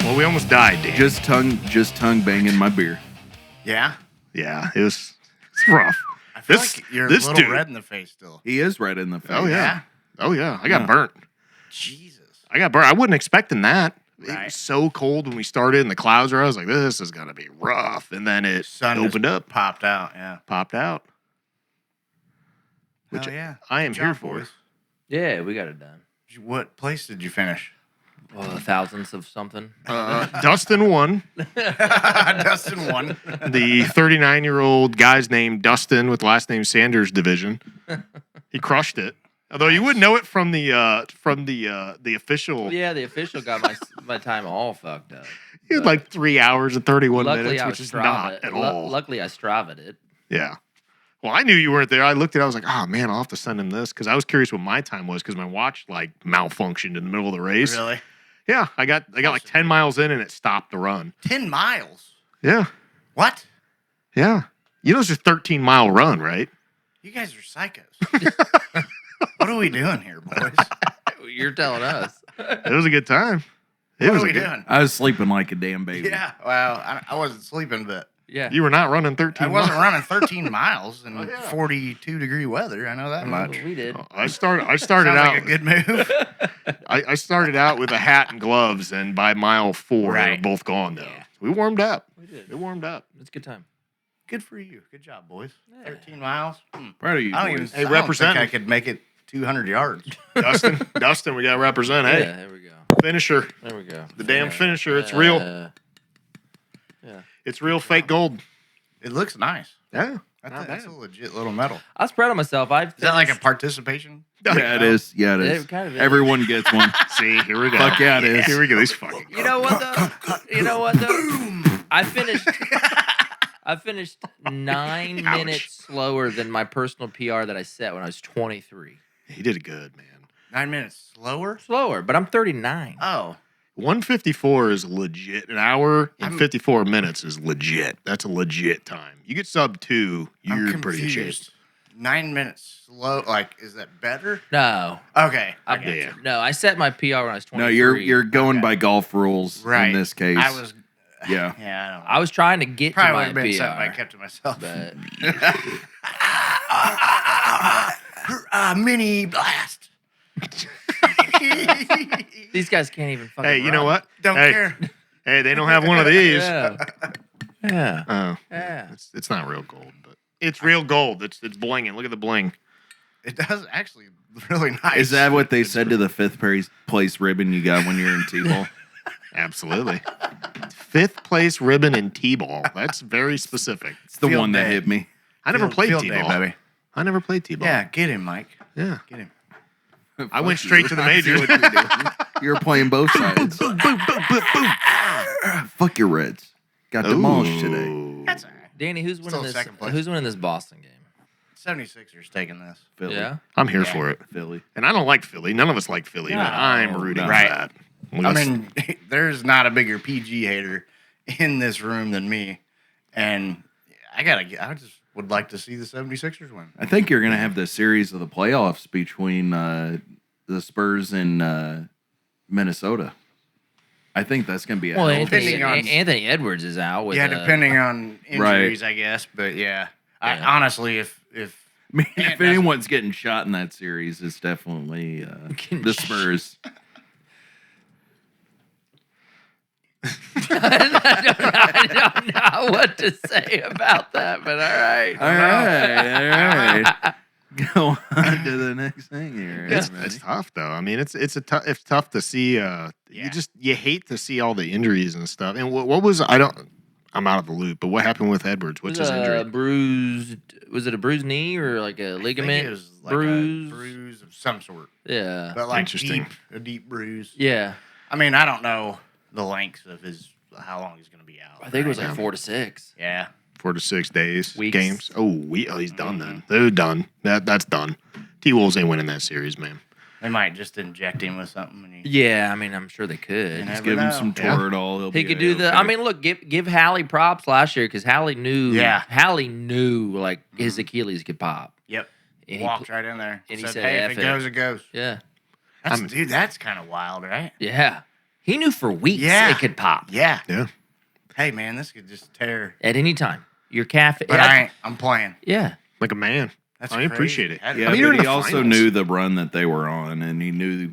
Well, we almost died, Dan. Just tongue banging my beer. Yeah? Yeah, it's rough. I feel like you're a little dude, red in the face still. He is red in the face. Oh, yeah. Oh, yeah. I got burnt. Jesus. I got burnt. I wasn't expecting that. It Right. was so cold when we started and the clouds were. I was like, this is going to be rough. And then it Sun opened up. Popped out, yeah. Popped out. Which Hell yeah. I am Good here job, for. boys. Yeah, we got it done. What place did you finish? Thousands of something. Dustin won. Dustin won. The 39-year-old guy's named Dustin with last name Sanders division. He crushed it. Although you wouldn't know it from the official. Yeah, the official got my time all fucked up. He had like 3 hours and 31 Luckily, minutes, I which was is not at all. Luckily, I Strava'd it. Yeah. Well, I knew you weren't there. I looked at it. I was like, oh, man, I'll have to send him this because I was curious what my time was because my watch like malfunctioned in the middle of the race. Really? Yeah. I got like 10 miles in and it stopped the run. 10 miles? Yeah. What? Yeah. You know it's a 13-mile run, right? You guys are psychos. What are we doing here, boys? You're telling us. It was a good time. What are we doing? I was sleeping like a damn baby. Yeah, well, I wasn't sleeping, but Yeah. You were not running 13 I wasn't miles. running 13 miles in Oh, yeah. 42-degree weather. I know that much. We did. I started Sounds out. like a good move. I started out with a hat and gloves, and by mile 4, they were Right. both gone, though. Yeah. We warmed up. We did. We warmed up. It's a good time. Good for you. Good job, boys. 13 miles. Proud of you, I don't even. boys. Hey, I don't represent. think I could make it 200 yards. Dustin, we got to represent. Hey, Yeah, there we go. finisher. There we go. The damn finisher. It's real. Yeah. It's real fake gold. It looks nice. Yeah. That's a legit little medal. I was proud of myself. Is that like a participation? Yeah, it is. Yeah, it is. It kind of is. Everyone gets one. See, here we go. Fuck yeah, it is. Here we go. These fucking. You know what though? I finished 9 minutes slower than my personal PR that I set when I was 23. He did it good, man. 9 minutes slower? Slower, but I'm 39. Oh. 154 is legit. An hour and 54 minutes is legit. That's a legit time. You get sub 2, you're I'm pretty cheap. confused. 9 minutes slow. Like, is that better? No. Okay. I I, got you. no, I set my PR when I was 23. No, you're going by golf rules Right. in this case. I was. Yeah. Yeah, I don't know. I was trying to get Probably to would my have been something I PR. kept to myself. But Mini blast. these guys can't even fucking Hey, you know run. what? Don't Hey, care. Hey, they don't have one of these. Yeah. Yeah. Oh, Yeah. it's not real gold, but it's real gold. It's blinging. Look at the bling. It does actually really nice. Is that what they said to the fifth place ribbon you got when you're in T-ball? Absolutely. 5th place ribbon in T-ball. That's very specific. It's the Field one that day. hit me. I never played Field day, T-ball. baby. I never played T-ball. Yeah, get him, Mike. Yeah. Get him. I went straight to the majors. You were playing both sides. boom, boom, boom, boom, boom. Fuck your Reds. Got demolished today. Ooh. That's all right. Danny, who's winning Still this? second place. Who's winning this Boston game? 76ers taking this. Philly. Yeah. I'm here Yeah. for it. Philly. And I don't like Philly. None of us like Philly, but I'm rooting for Right. that. I mean, there's not a bigger PG hater in this room than me. And I just would like to see the 76ers win. I think you're going to have the series of the playoffs between the Spurs and Minnesota. I think that's going to be a Well, hell of a Depending on- Anthony Edwards is out with. Yeah, depending on injuries, I guess. But yeah, I, Yeah. honestly, if I mean, if anyone's getting shot in that series, it's definitely the Spurs. I don't know what to say about that, but all right. All right. Go on to the next thing here. it's tough though. I mean, it's tough to see. You hate to see all the injuries and stuff. And what was I'm out of the loop. But what happened with Edwards? What's his injury? Bruised. Was it a bruised knee or like a I think ligament it was like bruise? a bruise of some sort, Yeah. but like Interesting. a deep bruise. Yeah. I mean, I don't know the length of how long he's going to be out. I think it was like Yeah. 4 to 6. Yeah. 4 to 6 days. Weeks. Games. Oh, he's done then. They're done. That's done. T-Wolves ain't winning that series, man. They might just inject him with something. And Yeah, I mean, I'm sure they could. You Just never give him know. some Yeah. Toradol. He'll He be could do the. okay. I mean, look, give Hallie props last year because Hallie knew. Yeah. Hallie knew like his Achilles could pop. Yep. And he Walked pl- right in there. and he said, said, "Hey, "F if it." it goes, it goes." Yeah, Dude, that's kind of wild, right? yeah. He knew for weeks Yeah. it could pop Yeah. Yeah. Hey, man, this could just tear. at any time. Your calf. But I'm playing. Yeah. Like a man. That's I crazy. appreciate it. That- Yeah, I mean, you're in but he the also finals. knew the run that they were on, and he knew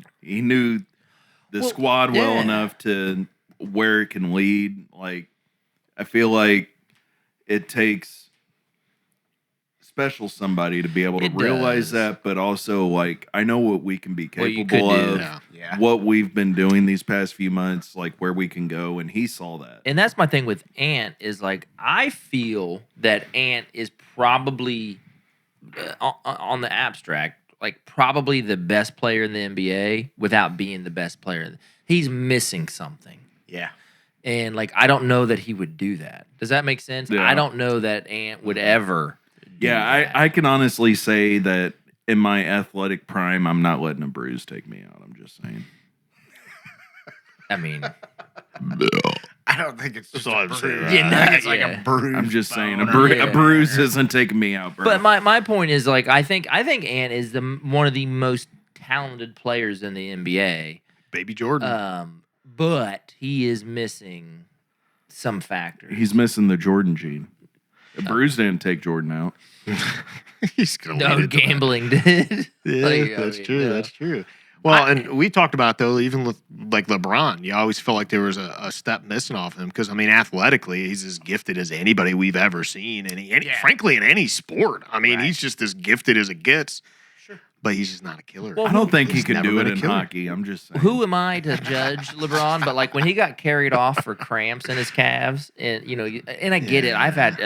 the Well, squad well yeah. enough to where it can lead. Like, I feel like it takes special somebody to be able to It realize does. that, but also like I know what we can be What you capable could do. of, Yeah. Yeah. what we've been doing these past few months, like where we can go, and he saw that. And that's my thing with Ant is like I feel that Ant is probably on the abstract like probably the best player in the NBA without being the best player. He's missing something. Yeah. And like I don't know that he would do that. Does that make sense? Yeah. I don't know that Ant would ever do Yeah, that. I can honestly say that in my athletic prime, I'm not letting a bruise take me out. I'm just saying. I mean, I don't think it's just all a I'm bruise. saying, I right? think it's like Yeah. a bruise. I'm just saying a, bone or- a bruise isn't taking me out, bro. but my point is like I think Ant is one of the most talented players in the NBA. Baby Jordan. But he is missing some factors. He's missing the Jordan gene. A bruise didn't take Jordan out. He's gonna no lead into that. gambling did. Yeah, Like, I that's mean, true. yeah. That's true. Well, and we talked about though, even with like LeBron, you always felt like there was a step missing off him because I mean, athletically, he's as gifted as anybody we've ever seen, and Yeah. frankly, in any sport, I mean, Right. he's just as gifted as it gets. Sure. But he's just not a killer. Well, I don't think he He's could never do been it a in killer. hockey. I'm just saying. Who am I to judge LeBron? But like when he got carried off for cramps in his calves, and you know, and I get it. I've had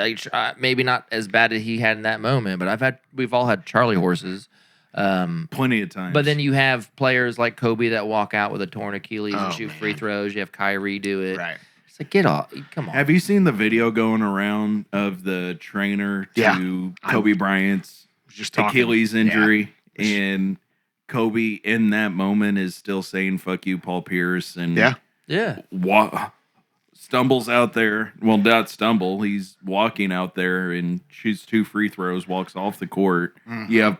maybe not as bad as he had in that moment, but we've all had Charlie horses. Plenty of times. But then you have players like Kobe that walk out with a torn Achilles and Oh, shoot man. free throws. You have Kyrie do it. Right. It's like get off, come on. have you seen the video going around of the trainer to Yeah. Kobe Bryant's Just talking. Achilles injury, and Kobe in that moment is still saying "fuck you, Paul Pierce," and Yeah. Yeah, stumbles out there. Well, not stumble. He's walking out there and shoots 2 free throws, walks off the court. Mhm. You have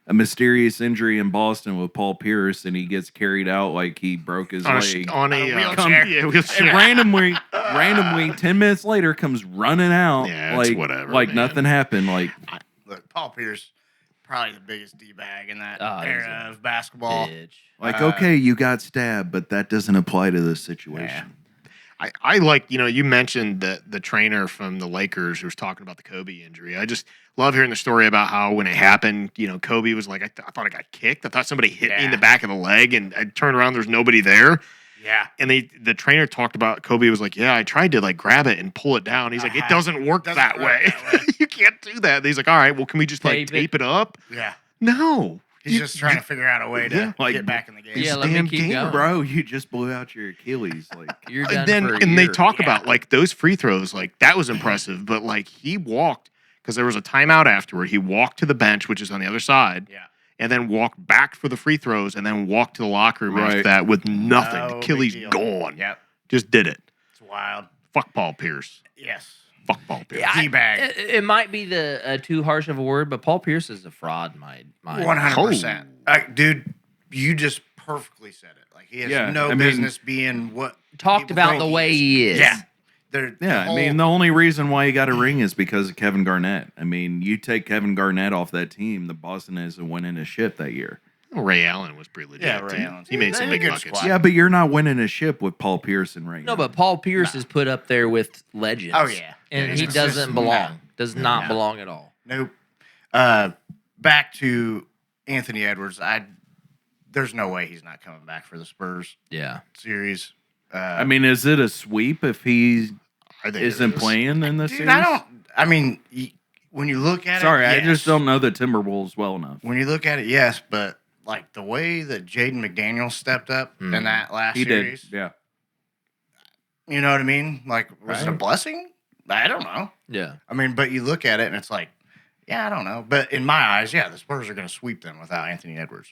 a mysterious injury in Boston with Paul Pierce, and he gets carried out like he broke his on leg. on a wheelchair. yeah, And wheelchair. randomly, 10 minutes later, comes running out Yeah, it's like whatever, like man. nothing happened. Like Look, Paul Pierce, probably the biggest D-bag in that Oh, he's era of basketball. bitch. okay, you got stabbed, but that doesn't apply to this situation. I like, you mentioned the trainer from the Lakers who was talking about the Kobe injury. I just love hearing the story about how when it happened, Kobe was like, I thought I got kicked. I thought somebody hit me in the Yeah. back of the leg, and I turned around, there's nobody there. Yeah. And the trainer talked about Kobe was like, yeah, I tried to like grab it and pull it down. He's like, it doesn't work Doesn't that work way. that way. You can't do that. And he's like, all right, well, can we just like Tape tape it up? Yeah. No. He's just trying to figure out a way to Yeah, like- get back in the game. Yeah, He's a let me damn keep gamer, going. Bro, you just blew out your Achilles. Like You're done And then for a and they year. talk Yeah. about like those free throws, like that was impressive. But like he walked because there was a timeout afterward. He walked to the bench, which is on the other side, Yeah. and then walked back for the free throws, and then walked to the locker room after Right. that with nothing. No big Achilles deal. gone. Yep. Just did it. It's wild. Fuck Paul Pierce. Yes. Fuck Paul Pierce. Yeah, D-bag. It might be the too harsh of a word, but Paul Pierce is a fraud. My 100%. Dude, you just perfectly said it. Like, he has Yeah, no I mean- business being what talked people about think the way he is. Yeah. They're, Yeah, I mean, the only reason why he got a ring is because of Kevin Garnett. I mean, you take Kevin Garnett off that team, the Boston isn't winning a ship that year. Ray Allen was pretty legit. Yeah, too. Ray Allen's He made some a big good buckets. squad. Yeah, but you're not winning a ship with Paul Pierce and Ray. No, but Paul Pierce is put up there with legends. Oh, yeah. And Yeah, he he's doesn't consistent. belong. Does not No. belong at all. Nope. Back to Anthony Edwards. There's no way he's not coming back for the Spurs Yeah. series. I mean, is it a sweep if he I think it isn't is. playing in the dude, series? I don't. I mean, when you look at Sorry, it, I yes. just don't know the Timberwolves well enough. When you look at it, yes, but like the way that Jaden McDaniel stepped up in that last He series, did, yeah. you know what I mean? Like, was it a Right. blessing? I don't know. Yeah. I mean, but you look at it and it's like, yeah, I don't know. But in my eyes, yeah, the Spurs are going to sweep them without Anthony Edwards.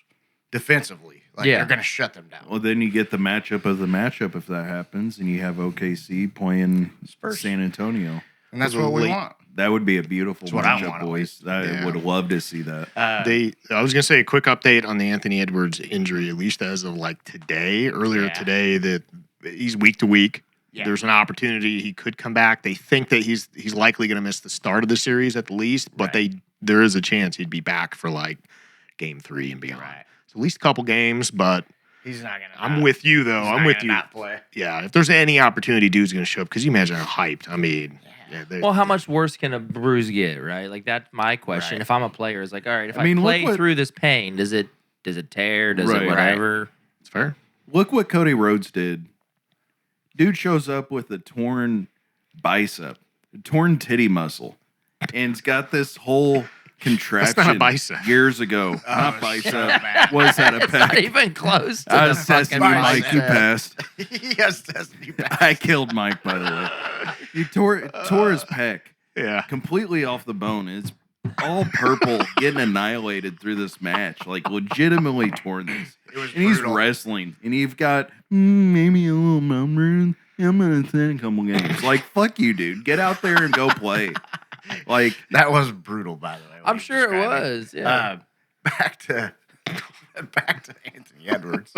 defensively. Like Yeah. they're going to shut them down. Well, then you get the matchup of the matchup if that happens, and you have OKC playing Spurs. San Antonio. And that's Those are what we late. want. That would be a beautiful That's what I matchup, want, at boys. I Yeah. would love to see that. I was gonna say a quick update on the Anthony Edwards injury, at least as of like earlier Yeah. today, that he's week to week. Yeah. There's an opportunity he could come back. They think that he's likely going to miss the start of the series at the least, but Right. there is a chance he'd be back for like game 3 and beyond. Right. So at least a couple games, but He's not going to. I'm with you though. I'm with you. Not play. Yeah, if there's any opportunity, dude's going to show up because you imagine how hyped. I mean, Well, how much worse can a bruise get, right? Like that's my question. Right. If I'm a player, it's like, all right, if I mean, I look play what- through this pain, does it tear? Does Right. it whatever? it's fair. Look what Cody Rhodes did. Dude shows up with a torn bicep, a torn titty muscle, and's got this whole contraption. That's not a bicep. Years ago. Oh, Not shut bicep. up, man. Was that a It's not pec? even close to I the was testing fucking you, Mike. bicep. You passed. He has tested you back. I killed Mike, by the way. He tore his pec Yeah. completely off the bone. It's all purple, getting annihilated through this match. Like, legitimately torn this. It was And he's brutal. wrestling. And you've got maybe a little number. I'm going to send a couple games. Like, fuck you, dude. Get out there and go play. Like, That was brutal, by the way. what I'm you sure it described. was. Yeah. Back to Anthony Edwards.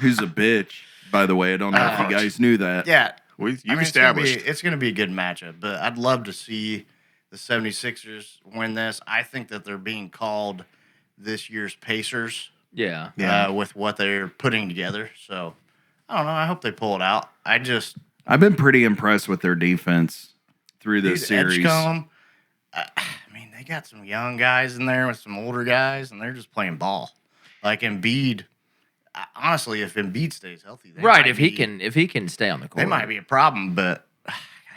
who's a bitch, by the way. I don't know if you guys knew that. Yeah, You've I mean, established. it's going to be a good matchup, but I'd love to see the 76ers win this. I think that they're being called this year's Pacers Yeah. Yeah. with what they're putting together. So I don't know. I hope they pull it out. I've been pretty impressed with their defense through this series. Edgecombe, I mean, they got some young guys in there with some older guys, and they're just playing ball. Like Embiid, honestly, if Embiid stays healthy, they Right. might If he can stay on the court, they might be a problem. But I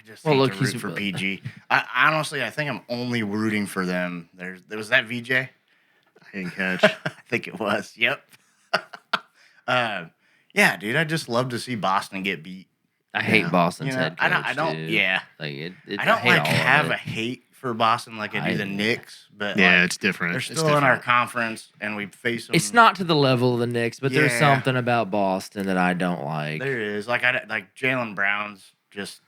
just Well, hate look, to he's root for a- PG. I think I'm only rooting for them. There was that VJ. I didn't catch. I think it was. Yep. Yeah, dude. I just love to see Boston get beat. I hate Yeah. Boston's You know, head coach. I don't. dude. Yeah, Like it. I don't hate like all of have it. a hate for Boston like I do the Knicks, but Yeah, like, it's different. they're It's still in our different. conference, and we face them. It's not to the level of the Knicks, but there's Yeah. something about Boston that I don't like. There is like Jalen Brown's just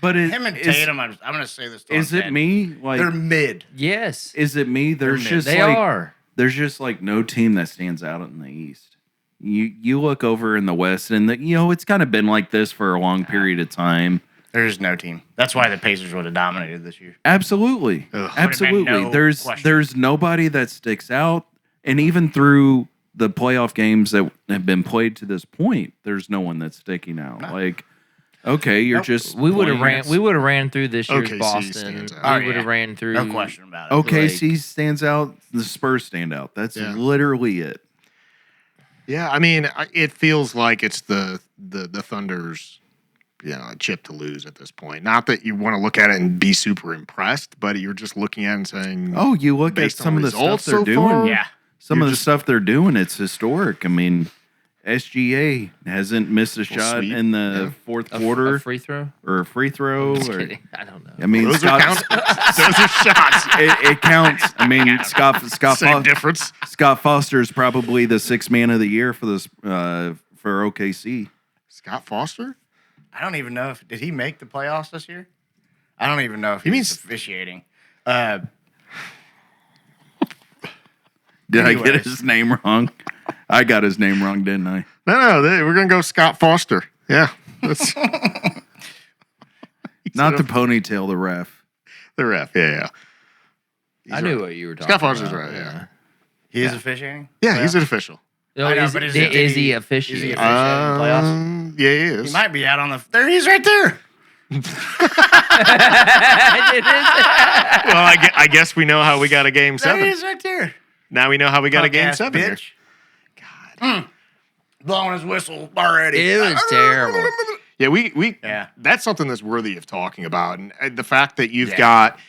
But him and Tatum. I'm going to say this. till Is I'm it dead. me? Like, They're mid. Yes, is it me? There's mid. just they like are. there's just like no team that stands out in the East. You look over in the West, and it's kind of been like this for a long period of time. There's no team. That's why the Pacers would have dominated this year. Absolutely, Ugh. absolutely. Would have been no there's question. nobody that sticks out, and even through the playoff games that have been played to this point, there's no one that's sticking out. No. Like, okay, you're Nope. just We would have playing ran. We would have ran through this year's OKC Boston. stands We out. Oh, would have yeah. ran through. No question about it. OKC stands out. The Spurs stand out. That's Yeah. literally it. Yeah, I mean, it feels like it's the Thunder's, a chip to lose at this point. Not that you want to look at it and be super impressed, but you're just looking at it and saying, Oh, you look at Based on some of the stuff results they're so doing. far? Yeah. Some You're of the just- stuff they're doing, it's historic. I mean, SGA hasn't missed a shot sweep. in the fourth a quarter free throw. or a free throw. Just Or, kidding. I don't know. I mean, those are Scott, those are shots. it counts. I mean, Scott Same difference. Scott Foster is probably the sixth man of the year for this for OKC. Scott Foster? I don't even know did he make the playoffs this year? I don't even know if You he mean was officiating. Did I Anyways. get his name wrong? I got his name wrong, didn't I? No, we're going to go Scott Foster. Yeah. That's Not the ponytail, the ref. the ref. Yeah. I knew what you were talking Scott Foster's about. right, yeah. He is officiating. Yeah, he's an official. No, I know, is, but is, is is he- he is officiating? he officiating? playoffs? Yeah, he is. He might be out on the. There he is, right there. Well, I guess we know how we got a game There he 7. is, right there. Now we know how we got a game Punk-ass 7 here. bitch. God, blowing his whistle already. It was terrible. Yeah, we Yeah. that's something that's worthy of talking about. And the fact that you've Yeah. got,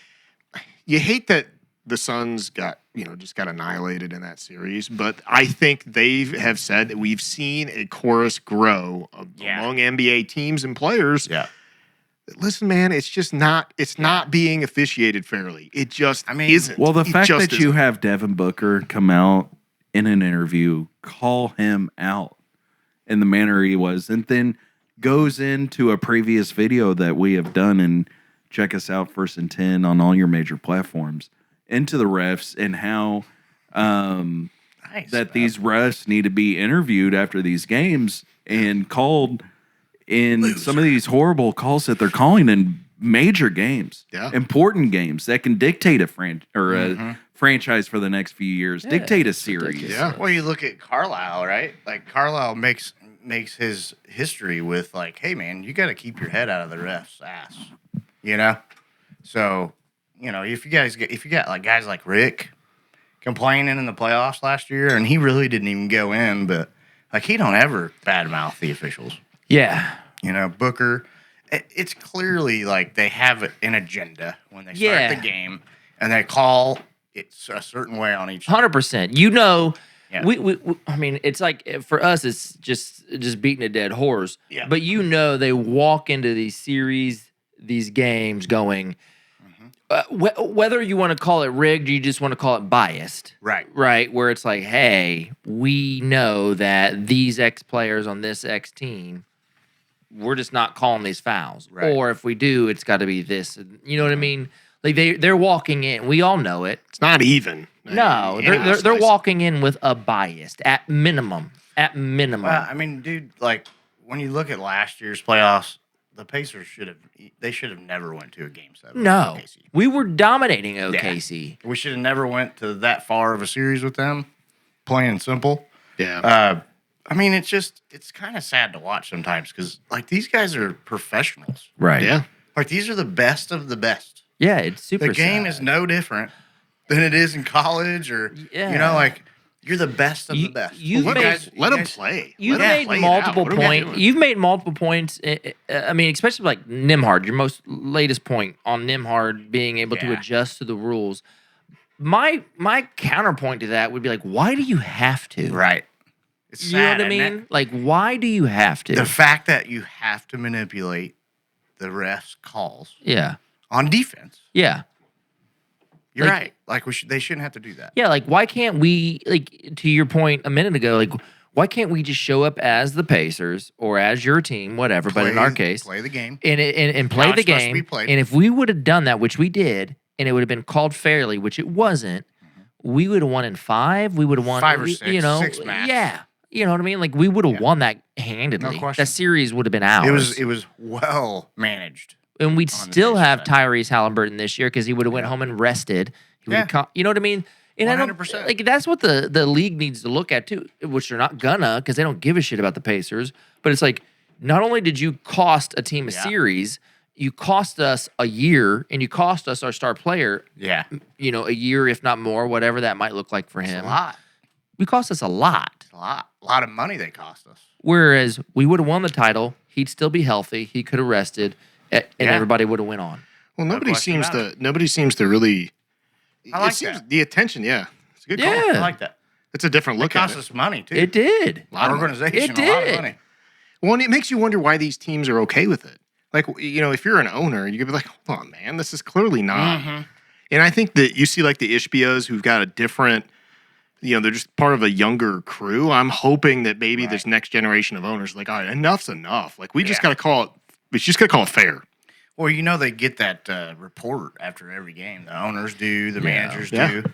you hate that the Suns got, just got annihilated in that series. But I think they have said that we've seen a chorus grow Yeah. among NBA teams and players. Yeah. Listen, man, it's just not, it's not being officiated fairly. It just I mean- isn't. Well, the It fact just that you isn't. have Devin Booker come out in an interview call him out in the manner he was, and then goes into a previous video that we have done, and check us out, 1st and 10 on all your major platforms, into the refs and how Nice, that bro. these refs need to be interviewed after these games and called in some of these horrible calls that they're calling in major games, Yeah. important games that can dictate a franchise for the next few years, Yeah, dictate a it's series. ridiculous. Yeah. Well, you look at Carlisle, right? Like Carlisle makes his history with like, hey man, you got to keep your head out of the ref's ass, you know. So, you know, if you got like guys like Rick complaining in the playoffs last year, and he really didn't even go in, but like he don't ever badmouth the officials. Yeah. You know, Booker. It's clearly like they have an agenda when they start Yeah. the game, and they call it a certain way on each. 100%. You know, Yeah. we I mean, it's like for us, it's just beating a dead horse. Yeah. But you know, they walk into these series, these games, going whether you want to call it rigged, or you just want to call it biased, Right. right? Where it's like, hey, we know that these X players on this X team, we're just not calling these fouls, Right. or if we do, it's got to be this. You know what I mean? Like they're walking in. We all know it. It's not even. No, they're walking in with a bias at minimum. At minimum. Well, I mean, dude, like when you look at last year's playoffs, the Pacers should have never went to a game 7. no, with OKC. we were dominating OKC. We should have never went to that far of a series with them. Plain and simple. Yeah. I mean, it's kind of sad to watch sometimes because like these guys are professionals. Right. yeah. Like these are the best of the best. Yeah, it's super The game sad. is no different than it is in college or Yeah. you know, like you're the best of You- the best. you've Let made- them you guys- play. You've Let 'em made play it out. multiple What are we points. doing? You've made multiple points. I mean, especially like Nimhard, your most latest point on Nimhard being able to Yeah. adjust to the rules. My counterpoint to that would be like, why do you have to? Right. It's You know sad, what I isn't mean? it? Like, why do you have to? The fact that you have to manipulate the refs' calls yeah. on defense. Yeah. You're Like- right. Like they shouldn't have to do that. Yeah, like why can't we, like to your point a minute ago, like why can't we just show up as the Pacers or as your team, whatever, but in our case, play the game. and play How the it's supposed to be game. played. And if we would have done that, which we did, and it would have been called fairly, which it wasn't, we would have won in 5. We would have won 5 or you 6, know, 6 max. yeah. You know what I mean? Like we would have Yeah. won that handedly. question. That series would have been ours. It was well managed. and we'd on the still Pacers have side. Tyrese Halliburton this year because he would have went Yeah. home and rested. He would Yeah. have you know what I mean? And I don't 100%. like that's what the league needs to look at too, which they're not gonna because they don't give a shit about the Pacers. But it's like not only did you cost a team a Yeah. series, you cost us a year, and you cost us our star player. Yeah. You know, a year if not more, whatever that might look like for It's him. a lot. We cost us a lot. It's a lot. A lot of money they cost us. Whereas we would have won the title, he'd still be healthy, he could have rested, and Yeah. everybody would have went on. Well, No nobody question seems about to really. I like it seems that. the attention. Yeah, it's a good call. Yeah. I like that. It's a different It look at cost it. us money too. It did. lot of money. Organization. It A lot of did. money. Well, and it makes you wonder why these teams are okay with it. Like, you know, if you're an owner, you could be like, hold on, man, this is clearly not. Mm-hmm. And I think that you see like the Ishbios who've got a different, you know, they're just part of a younger crew. I'm hoping that maybe Right. this next generation of owners are like, all right, enough's enough. Like, we just Yeah. got to call it, we just got to call it fair. Well, you know they get that report after every game. The owners do, the Yeah. managers Yeah. do.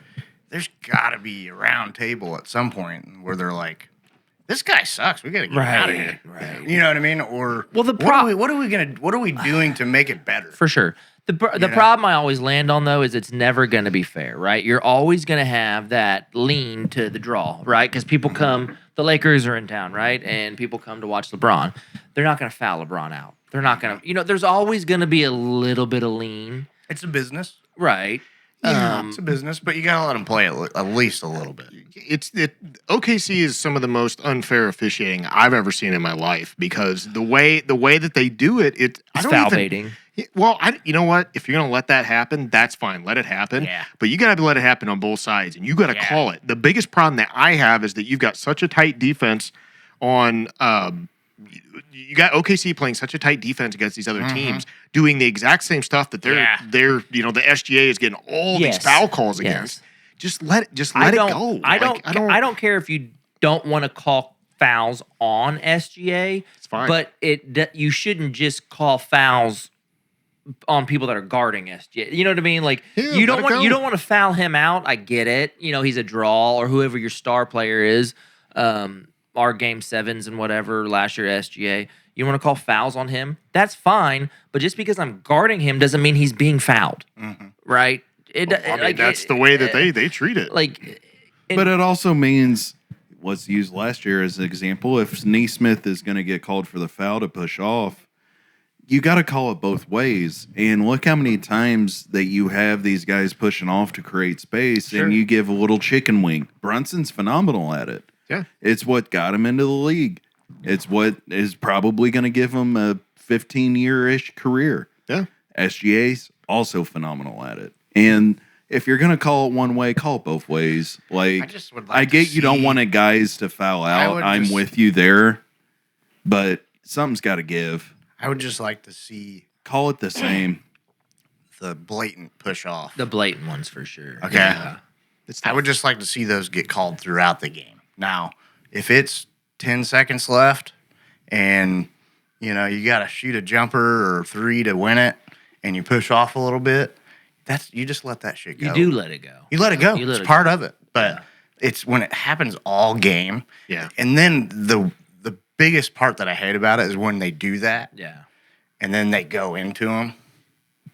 There's got to be a round table at some point where they're like, "This guy sucks. We got to get him out of here." right. You know what I mean? Or Well, the what are we doing to make it better? For sure. The know? problem I always land on though is it's never going to be fair, right? You're always going to have that lean to the draw, right? Because people come, the Lakers are in town, right? And people come to watch LeBron. They're not going to foul LeBron out. They're not going to, you know, there's always going to be a little bit of lean, It's a business. right? It's a business, but you got to let them play at least a little bit. OKC is some of the most unfair officiating I've ever seen in my life because the way that they do it, I It's don't foul even, baiting. Well, you know what? If you're gonna let that happen, that's fine. Let it happen. Yeah. But you gotta let it happen on both sides, and you gotta Yeah. call it. The biggest problem that I have is that you've got such a tight defense on. You got OKC playing such a tight defense against these other teams, doing the exact same stuff that Yeah. they're the SGA is getting all Yes. these foul calls Yes. against. just let it go. I Like, don't care if you don't want to call fouls on SGA. It's fine. But you shouldn't just call fouls on people that are guarding SGA. You know what I mean? Like Yeah, you don't let it want go. to foul him out. I get it. You know, he's a draw or whoever your star player is. Our game 7s and whatever last year SGA. You want to call fouls on him? That's fine. But just because I'm guarding him doesn't mean he's being fouled, right? That's the way that they treat it. like. But it also means, let's use last year as an example. If Neesmith is going to get called for the foul to push off, you got to call it both ways. And look how many times that you have these guys pushing off to create space, Sure. and you give a little chicken wing. Brunson's phenomenal at it. Yeah. It's what got him into the league. It's what is probably going to give him a 15-year-ish career. Yeah. SGA's also phenomenal at it. And if you're going to call it one way, call it both ways. Like, I just would like I to get you don't see- want guys to foul out. would I'm just- with you there. But something's got to give. I would just like to see Call it the same. the blatant push off. The blatant ones for sure. Okay. Yeah. I would just like to see those get called throughout the game. Now, if it's 10 seconds left and you got to shoot a jumper or 3 to win it and you push off a little bit, you just let that shit go. You do let it go. You let it go. You let It's it part of it. But it's when it happens all game. Yeah. And then the biggest part that I hate about it is when they do that Yeah. and then they go into them.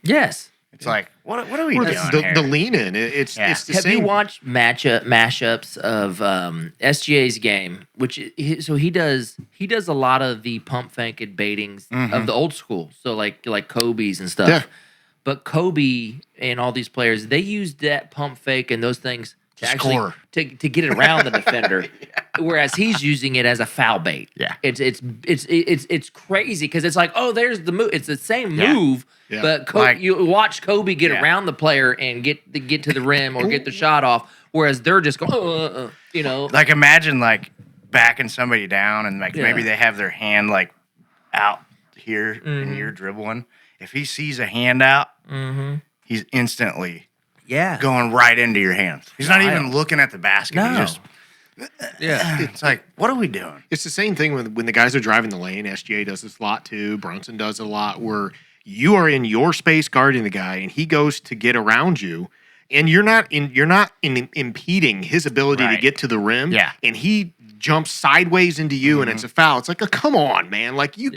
It's It's like, what are we Or doing the here? lean in. It's the Have same. you watched mashups of SGA's game? He does a lot of the pump fake and baitings of the old school. So like Kobe's and stuff. Yeah. But Kobe and all these players, they use that pump fake and those things to actually score. to get it around the defender, whereas he's using it as a foul bait. Yeah. It's crazy because it's like, oh, there's the move. It's the same Yeah. move, Yeah. but Like- you watch Kobe get Yeah. around the player and get to the rim or get the shot off, whereas they're just going, Like imagine like backing somebody down and like Yeah. maybe they have their hand like out here Mm-hmm. and you're dribbling. If he sees a hand out, he's instantly yeah, going right into your hands. He's not even Wild. looking at the basket. No. He just yeah, it's like, what are we doing? It's the same thing when the guys are driving the lane. SGA does this a lot too. Brunson does it a lot where you are in your space guarding the guy and he goes to get around you and you're not impeding his ability to Right. get to the rim. Yeah. And he jumps sideways into you and it's a foul. It's like, come on, man. Like yeah.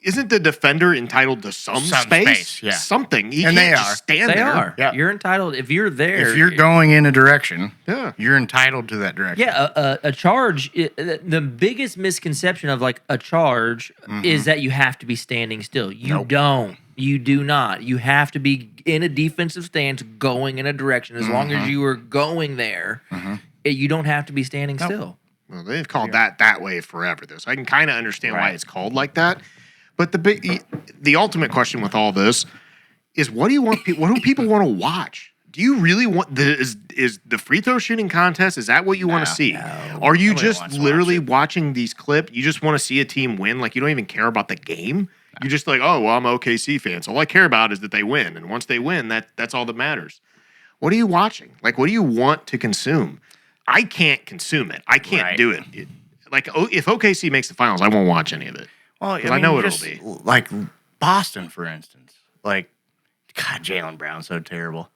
isn't the defender entitled to some space? yeah. Something. He And can't they just are. stand They there. are. Yeah. You're entitled if you're there. If you're going in a direction, Yeah. you're entitled to that direction. Yeah, a charge. The biggest misconception of like a charge is that you have to be standing still. You don't. You do not. You have to be in a defensive stance, going in a direction. As long as you are going there, you don't have to be standing still. Well, they've called that way forever, though. So I can kind of understand why Right. it's called like that. But the ultimate question with all this is, what do you want? What do people want to watch? Do you really want is the free throw shooting contest? Is that what you want to see? Are you Nobody just wants to literally watch watching these clips? You just want to see a team win? Like you don't even care about the game? You're just like, oh well, I'm an OKC fan, so all I care about is that they win, and once they win, that's all that matters. What are you watching? Like, what do you want to consume? I can't consume it. I can't Right. do it. If OKC makes the finals, I won't watch any of it. Well, 'Cause I know you it'll just- be. like Boston, for instance. Like, God, Jalen Brown's so terrible.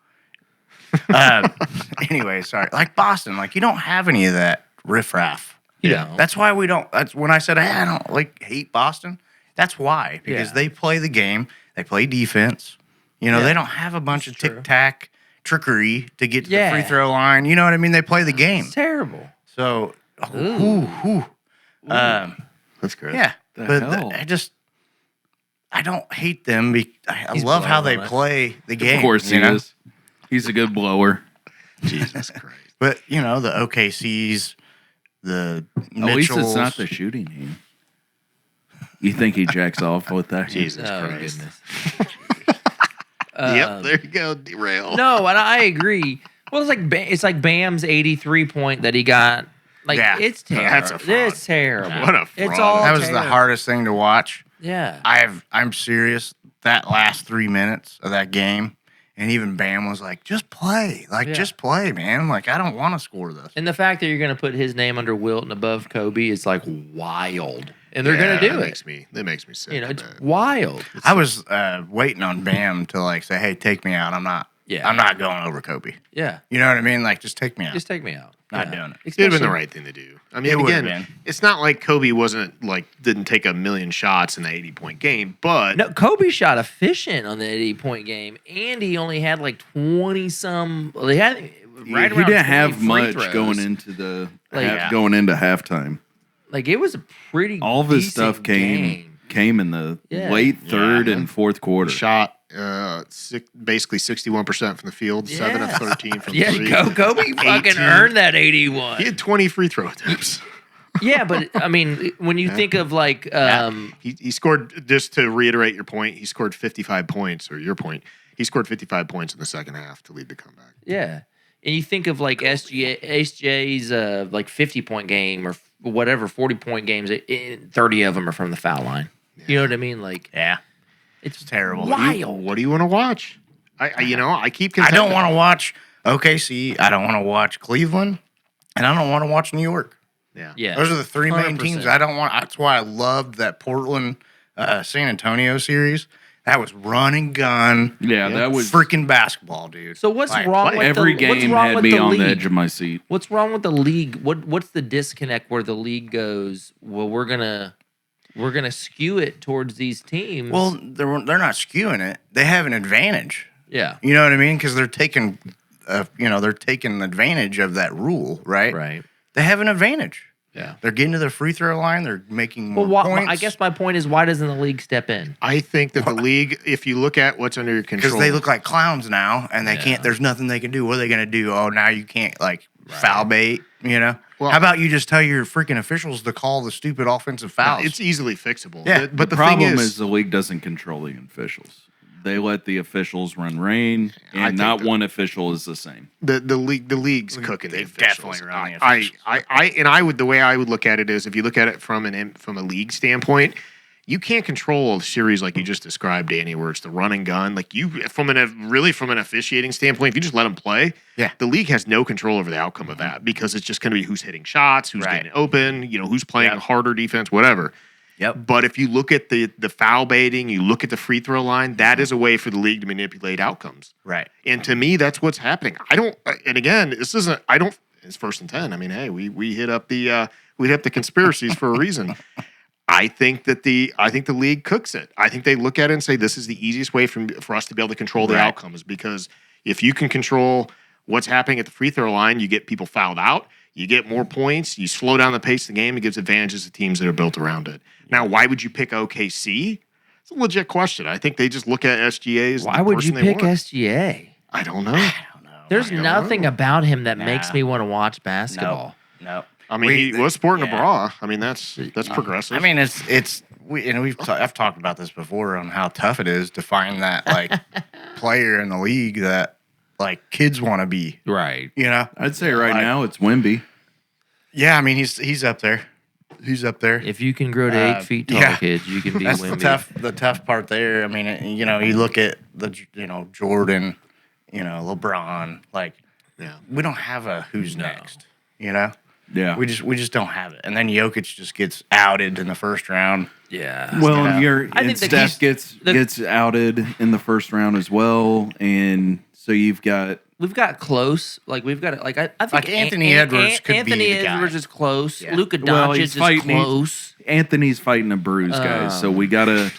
Anyway, sorry. Like Boston, like you don't have any of that riffraff. Yeah. That's why we don't. That's when I said, hey, I don't hate Boston. That's why, because Yeah. they play the game, they play defense. They don't have a bunch of true. tic tac trickery to get to Yeah. the free throw line. You know what I mean? They play the game. It's terrible. So, Ooh. That's great. yeah, The but hell? I don't hate them. I He's love how they blowing us. play the game. Of course he is. He's a good blower. Jesus Christ. But the OKCs, the At least it's Mitchells, not the shooting team. You think he jacks off with that? Jesus Oh Christ. goodness. Yep, there you go. Derail. No, and I agree. Well, it's like Bam's 83 point that he got. Like Yeah. it's terrible. That's a fraud. It's terrible. What a It's fraud. all that was the terrible. hardest thing to watch. Yeah. I'm serious. That last 3 minutes of that game, And even Bam was like, just play. Like, Yeah. just play, man. Like, I don't want to score this. And the fact that you're going to put his name under Wilt and above Kobe is like wild. And they're going to do it. That makes me sick. You know, it's man. wild. I was waiting on Bam to like say, hey, take me out. I'm not going over Kobe. Yeah. You know what I mean? Like, just take me out. Just take me out. Not Yeah. doing it. It would have been the Especially- right thing to do. I mean, It would have again, been. it's not like Kobe didn't take a million shots in the 80-point game, but No, Kobe shot efficient on the 80-point game, and he only had like 20 some. They had right he around didn't 20 have free much throws. going into the Like, going into halftime. Like it was a pretty. All of his decent stuff game. came in the Yeah. late third Yeah. and fourth quarter. shot basically 61% from the field, 7 of Yes. 13 from Yeah, three. Kobe fucking 18. earned that 81. He had 20 free throw attempts. Yeah, but I mean, when you think of like, He scored, just to reiterate your point, he scored 55 points, or your point. He scored 55 points in the second half to lead the comeback. yeah, and you think of like SJ's like 50-point game or whatever 40-point games, 30 of them are from the foul line. You know what I mean? Like Yeah. it's terrible. wild. What do you want to watch? I keep I don't contending. want to watch OKC. I don't want to watch Cleveland. And I don't want to watch New York. Yeah. Yeah, Those are the three main 100%. teams I don't want. That's why I loved that Portland San Antonio series. That was run and gun. Yeah, that was freaking basketball, dude. So what's Like, wrong with every the, what's game wrong had with me the on league? the edge of my seat. What's wrong with the league? What's the disconnect where the league goes? Well, we're gonna skew it towards these teams. Well, they're not skewing it. They have an advantage. yeah, You know what I mean? Because they're taking, they're taking advantage of that rule, right? right. They have an advantage. Yeah. They're getting to the free throw line. They're making more Well, points. I guess my point is, why doesn't the league step in? I think that the league, if you look at what's under your control, because they look like clowns now, and they Yeah. can't. There's nothing they can do. What are they going to do? Oh, now you can't foul bait. You know. Well- How about you just tell your freaking officials to call the stupid offensive fouls? it's easily fixable. Yeah, But the the problem thing is the league doesn't control the officials. They let the officials run rain, I and think not that- one official is the same. the league's cooking the They've officials. definitely run the officials. The way I would look at it is, if you look at it from a league standpoint, you can't control a series like you just described, Danny, where it's the run and gun. Like from an officiating standpoint, if you just let them play, Yeah. the league has no control over the outcome of that, because it's just going to be who's hitting shots, who's Right. getting open, who's playing Yep. harder defense, whatever. Yep. But if you look at the foul baiting, you look at the free throw line, that is a way for the league to manipulate outcomes. Right. And to me, that's what's happening. And again, this isn't. It's 1st and 10. I mean, hey, we hit up the conspiracies for a reason. I think the league cooks it. I think they look at it and say, this is the easiest way for us to be able to control the Right. outcomes, because if you can control what's happening at the free throw line, you get people fouled out, you get more points, you slow down the pace of the game, it gives advantages to teams that are built around it. Now, why would you pick OKC? It's a legit question. I think they just look at SGA as Why the would you person they pick want. SGA? I don't know. There's don't nothing know. about him that makes Nah. me want to watch basketball. No. I mean, he was sporting a bra. I mean, that's progressive. I mean, I've talked about this before on how tough it is to find that player in the league that kids want to be. Right. You know. I'd say right Like- now it's Wemby. Yeah, I mean he's up there. He's up there. If you can grow to 8 feet tall, yeah. kids, you can be That's Wemby. the tough part there. I mean, you look at the Jordan, LeBron. yeah. We don't have a who's next. You know, Yeah. we just don't have it. And then Jokic just gets outed in the first round. Yeah. Well, Yeah. I think Steph gets outed in the first round as well, and so you've got We've got close. We've got I think Like Anthony Edwards could be Anthony the guy. Edwards is close. Yeah. Luka Well, Doncic he's is fighting- close. Anthony's fighting a bruise, guys. So we gotta.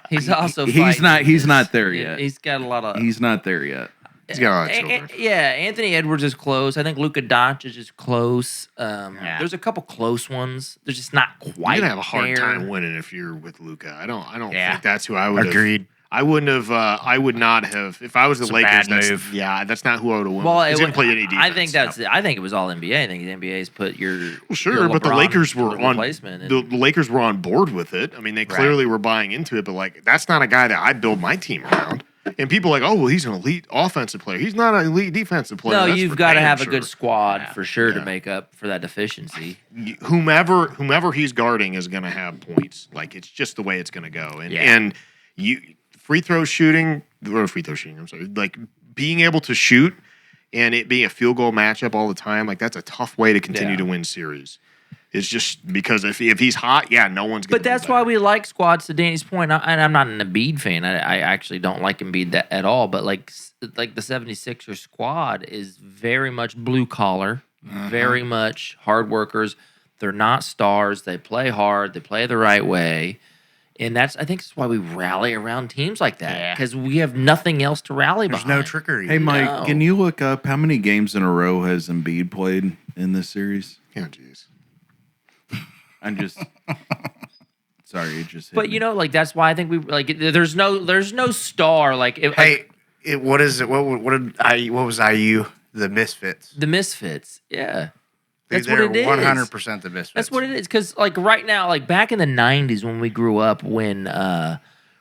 He's also He's fighting not- he's this. not there yet. He's got a lot of. He's not there yet. He's got a lot of children. Yeah, Anthony Edwards is close. I think Luka Doncic is close. There's a couple close ones. They're just not You're quite. gonna have a hard there. time winning if you're with Luca. I don't Yeah. think that's who I would. Agreed. I wouldn't have. I would not have. If I was the It's a Lakers, bad that's, move. yeah, that's not who I would have won. Well, He's it didn't would- play any defense. I think that's. I think it was all NBA. I think the NBA's put your. Well, sure, your but the LeBron Lakers were to the on. replacement. And, The Lakers were on board with it. I mean, they clearly were buying into it. But that's not a guy that I build my team around. And people are like, oh, well, he's an elite offensive player. He's not an elite defensive player. no, That's you've for got to damn have a sure. good squad for sure to Yeah. make up for that deficiency. Whomever he's guarding is going to have points. It's just the way it's going to go. And Yeah. and free throw shooting, or free throw shooting. I'm sorry, like being able to shoot and it being a field goal matchup all the time. Like that's a tough way to continue Yeah. to win series. It's just because if he's hot, yeah, no one's going to. But that's why we like squads. To Danny's point, and I'm not an Embiid fan. I actually don't like Embiid at all. But like the 76ers squad is very much blue collar, very much hard workers. They're not stars. They play hard. They play the right way. And I think that's why we rally around teams like that, Yeah. because we have nothing else to rally There's behind. no trickery. Hey, Mike, No. can you look up how many games in a row has Embiid played in this series? Yeah, jeez. I'm just sorry, it just. Hit But me. like that's why I think we like. There's no star like. Hey, what is it? What was IU? The Misfits. The Misfits, yeah. Dude, That's what it is. 100% the Misfits. That's what it is. Because like right now, like back in the '90s when we grew up, when the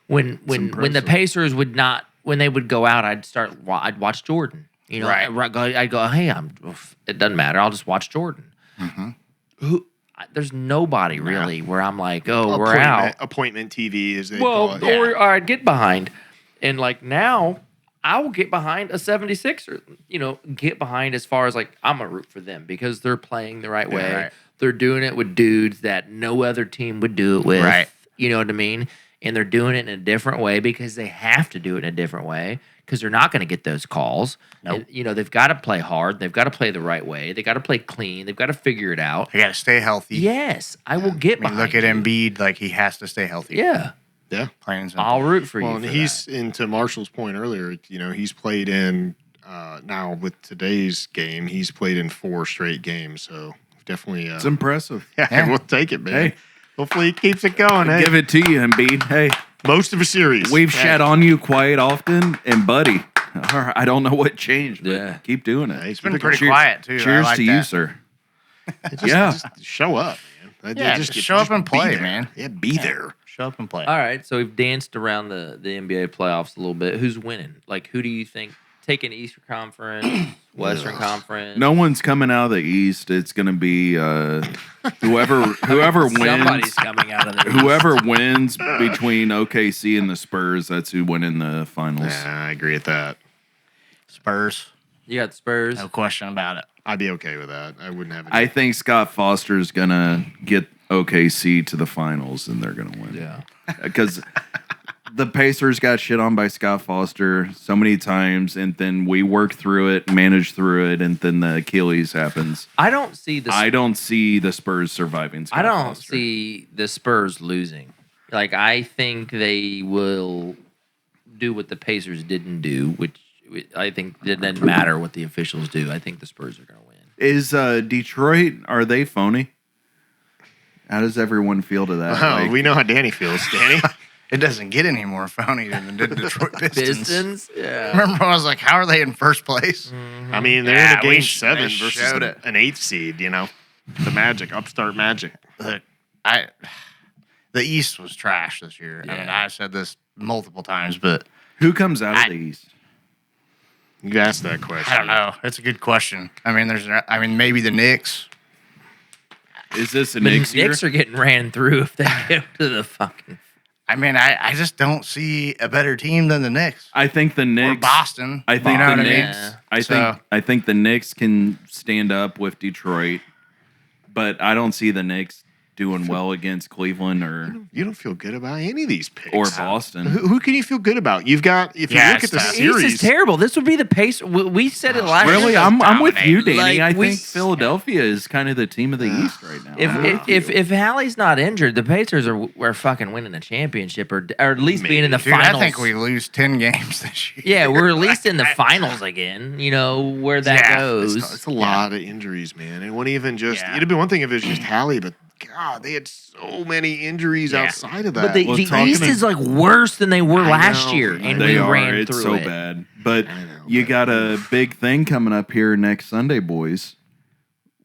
impressive. Pacers would not, when they would go out, I'd watch Jordan. You know, Right. I'd go, hey, it doesn't matter. I'll just watch Jordan. There's nobody really where I'm like, oh, we're out. Appointment TV, as they Well, call it. or I'd get behind. And like now, I will get behind a 76er, get behind as far as like, I'm going to root for them because they're playing the right way. right. They're doing it with dudes that no other team would do it with. Right. You know what I mean? And they're doing it in a different way because they have to do it in a different way because they're not going to get those calls. Nope. And, they've got to play hard. They've got to play the right way. They got to play clean. They've got to figure it out. They got to stay healthy. Yes, I will get behind Look at you. Embiid, like he has to stay healthy. Yeah. Yeah. Plain and simple. I'll root for Well, you. and for he's that. into Marshall's point earlier. He's played in now with today's game. He's played in 4 straight games. So definitely, It's impressive. yeah, we'll take it, man. Hey. Hopefully, he keeps it going. Hey, Give it to you, Embiid. Hey, most of a series. we've Yeah. shat on you quite often, and buddy, I don't know what changed. But Yeah. keep doing it. Hey, It's been keep it pretty going. quiet, too. I Cheers like to you, that. sir. Just, Yeah. just show up, man. Yeah, just show up and be play, there. man. Yeah, be there. Show up and play. All right, so we've danced around the NBA playoffs a little bit. Who's winning? Like, who do you think taking Eastern Conference, Western Conference? No one's coming out of the East. It's going to be whoever wins. Somebody's coming out of the Whoever wins between OKC and the Spurs, that's who win in the finals. Yeah, I agree with that. Spurs. You got the Spurs. No question about it. I'd be okay with that. I wouldn't have. I think Scott Foster's going to get OKC to the finals, and they're going to win. Yeah. Because the Pacers got shit on by Scott Foster so many times, and then we worked through it, managed through it, and then the Achilles happens. I don't see the. I don't see the Spurs surviving Scott I don't Foster. see the Spurs losing. Like, I think they will do what the Pacers didn't do, which I think it doesn't matter what the officials do. I think the Spurs are going to win. Is Detroit, are they phony? How does everyone feel to that? Oh, Like, we know how Danny feels, Danny. It doesn't get any more phony than the Detroit Pistons. Pistons? Yeah. Remember, I was like, how are they in first place? I mean, they're Yeah, in a game we 7 they versus showed it. an 8th seed. The Magic, upstart Magic. Look, the East was trash this year. I mean, I've said this multiple times, but who comes out of the East? You asked that question. I don't know. It's a good question. I mean, maybe the Knicks. Is this a The Knicks year? Knicks are getting ran through if they get to the fucking. I mean, I just don't see a better team than the Knicks I think the or Knicks. Boston. I think you know the what I mean? Knicks. I So- think I think the Knicks can stand up with Detroit, but I don't see the Knicks doing well against Cleveland or You don't feel good about any of these picks. Boston. Who can you feel good about? You've got, if you Yeah, look at it's the tough. The East series. is terrible. This would be the pace. We said it last Really, year. I'm with you, Danny. Like, I we think Philadelphia is kind of the team of the East right now. If Hallie's not injured, the Pacers are fucking winning a championship or at least being in the Dude, finals. I think we lose 10 games this year. Yeah, we're at least in the finals again. Where that Yeah, goes. It's a lot of injuries, man. It wouldn't even just. Yeah. It'd be one thing if it was just Hallie, but God, they had so many injuries Yeah. outside of that. But the Well, the talking East of- is like worse than they were I last know, year, I and know. we They are. ran It's through so it. bad. But I know, you but- got a big thing coming up here next Sunday, boys.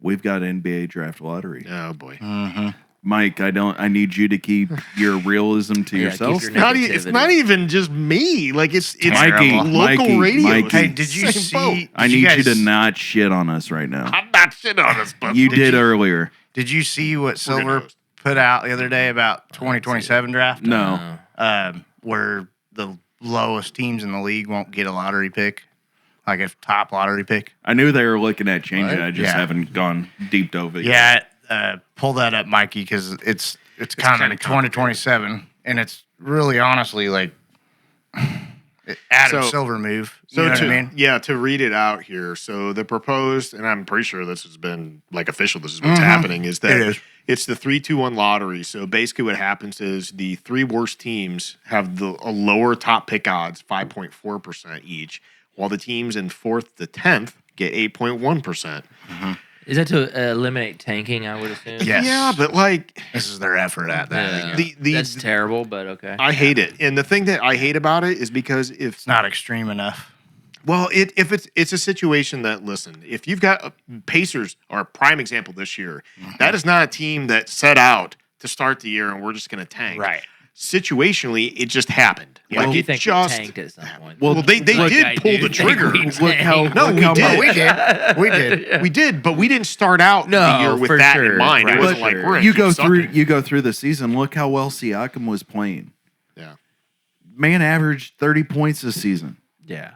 We've got NBA draft lottery. oh boy, Mm-hmm. Mike, I need you to keep your realism to Yeah, yourself. keep your it's not even just me. Like it's Mikey, local Mikey, radio. Mikey. Hey, did you Same see? boat. I did need you guys- to not shit on us right now. I'm not shitting on us, but You Did did you- earlier. Did you see what We're gonna Silver host. put out the other day about 2027 draft? No. Where the lowest teams in the league won't get a lottery pick, like a top lottery pick. I knew they were looking at changing. What? I just Yeah. haven't gone deep dove it. Yeah, pull that up, Mikey, because it's coming kinda in 2027, and it's really honestly like Adam So- Silver move. So You know to, what I mean? yeah, to read it out here. So the proposed, and I'm pretty sure this has been like official. This is what's Mhm. happening. Is that It is. it's the 3-2-1 lottery. So basically, what happens is the three worst teams have a lower top pick odds, 5.4% each, while the teams in 4th to 10th get 8.1%. Is that to eliminate tanking? I would assume. Yes. Yeah, but like This is their effort at that. Yeah. the That's terrible, but okay. I hate it. And the thing that I hate about it is because if It's not extreme enough. well, if it's a situation that listen, if you've got Pacers are a prime example this year, that is not a team that set out to start the year and we're just going to tank. Right. Situationally, it just happened. Well, Like you it think just they tanked at some point? well, they Like, did I pull do the think trigger. we Look how tanked. No, look we how did. much- We did. We did. We did, but we didn't start out No, the year with for that sure. in mind. Right. It wasn't For like sure. we're gonna You keep go through sucking. you go through the season. Look how well Siakam was playing. Yeah. Man averaged 30 points this season. Yeah.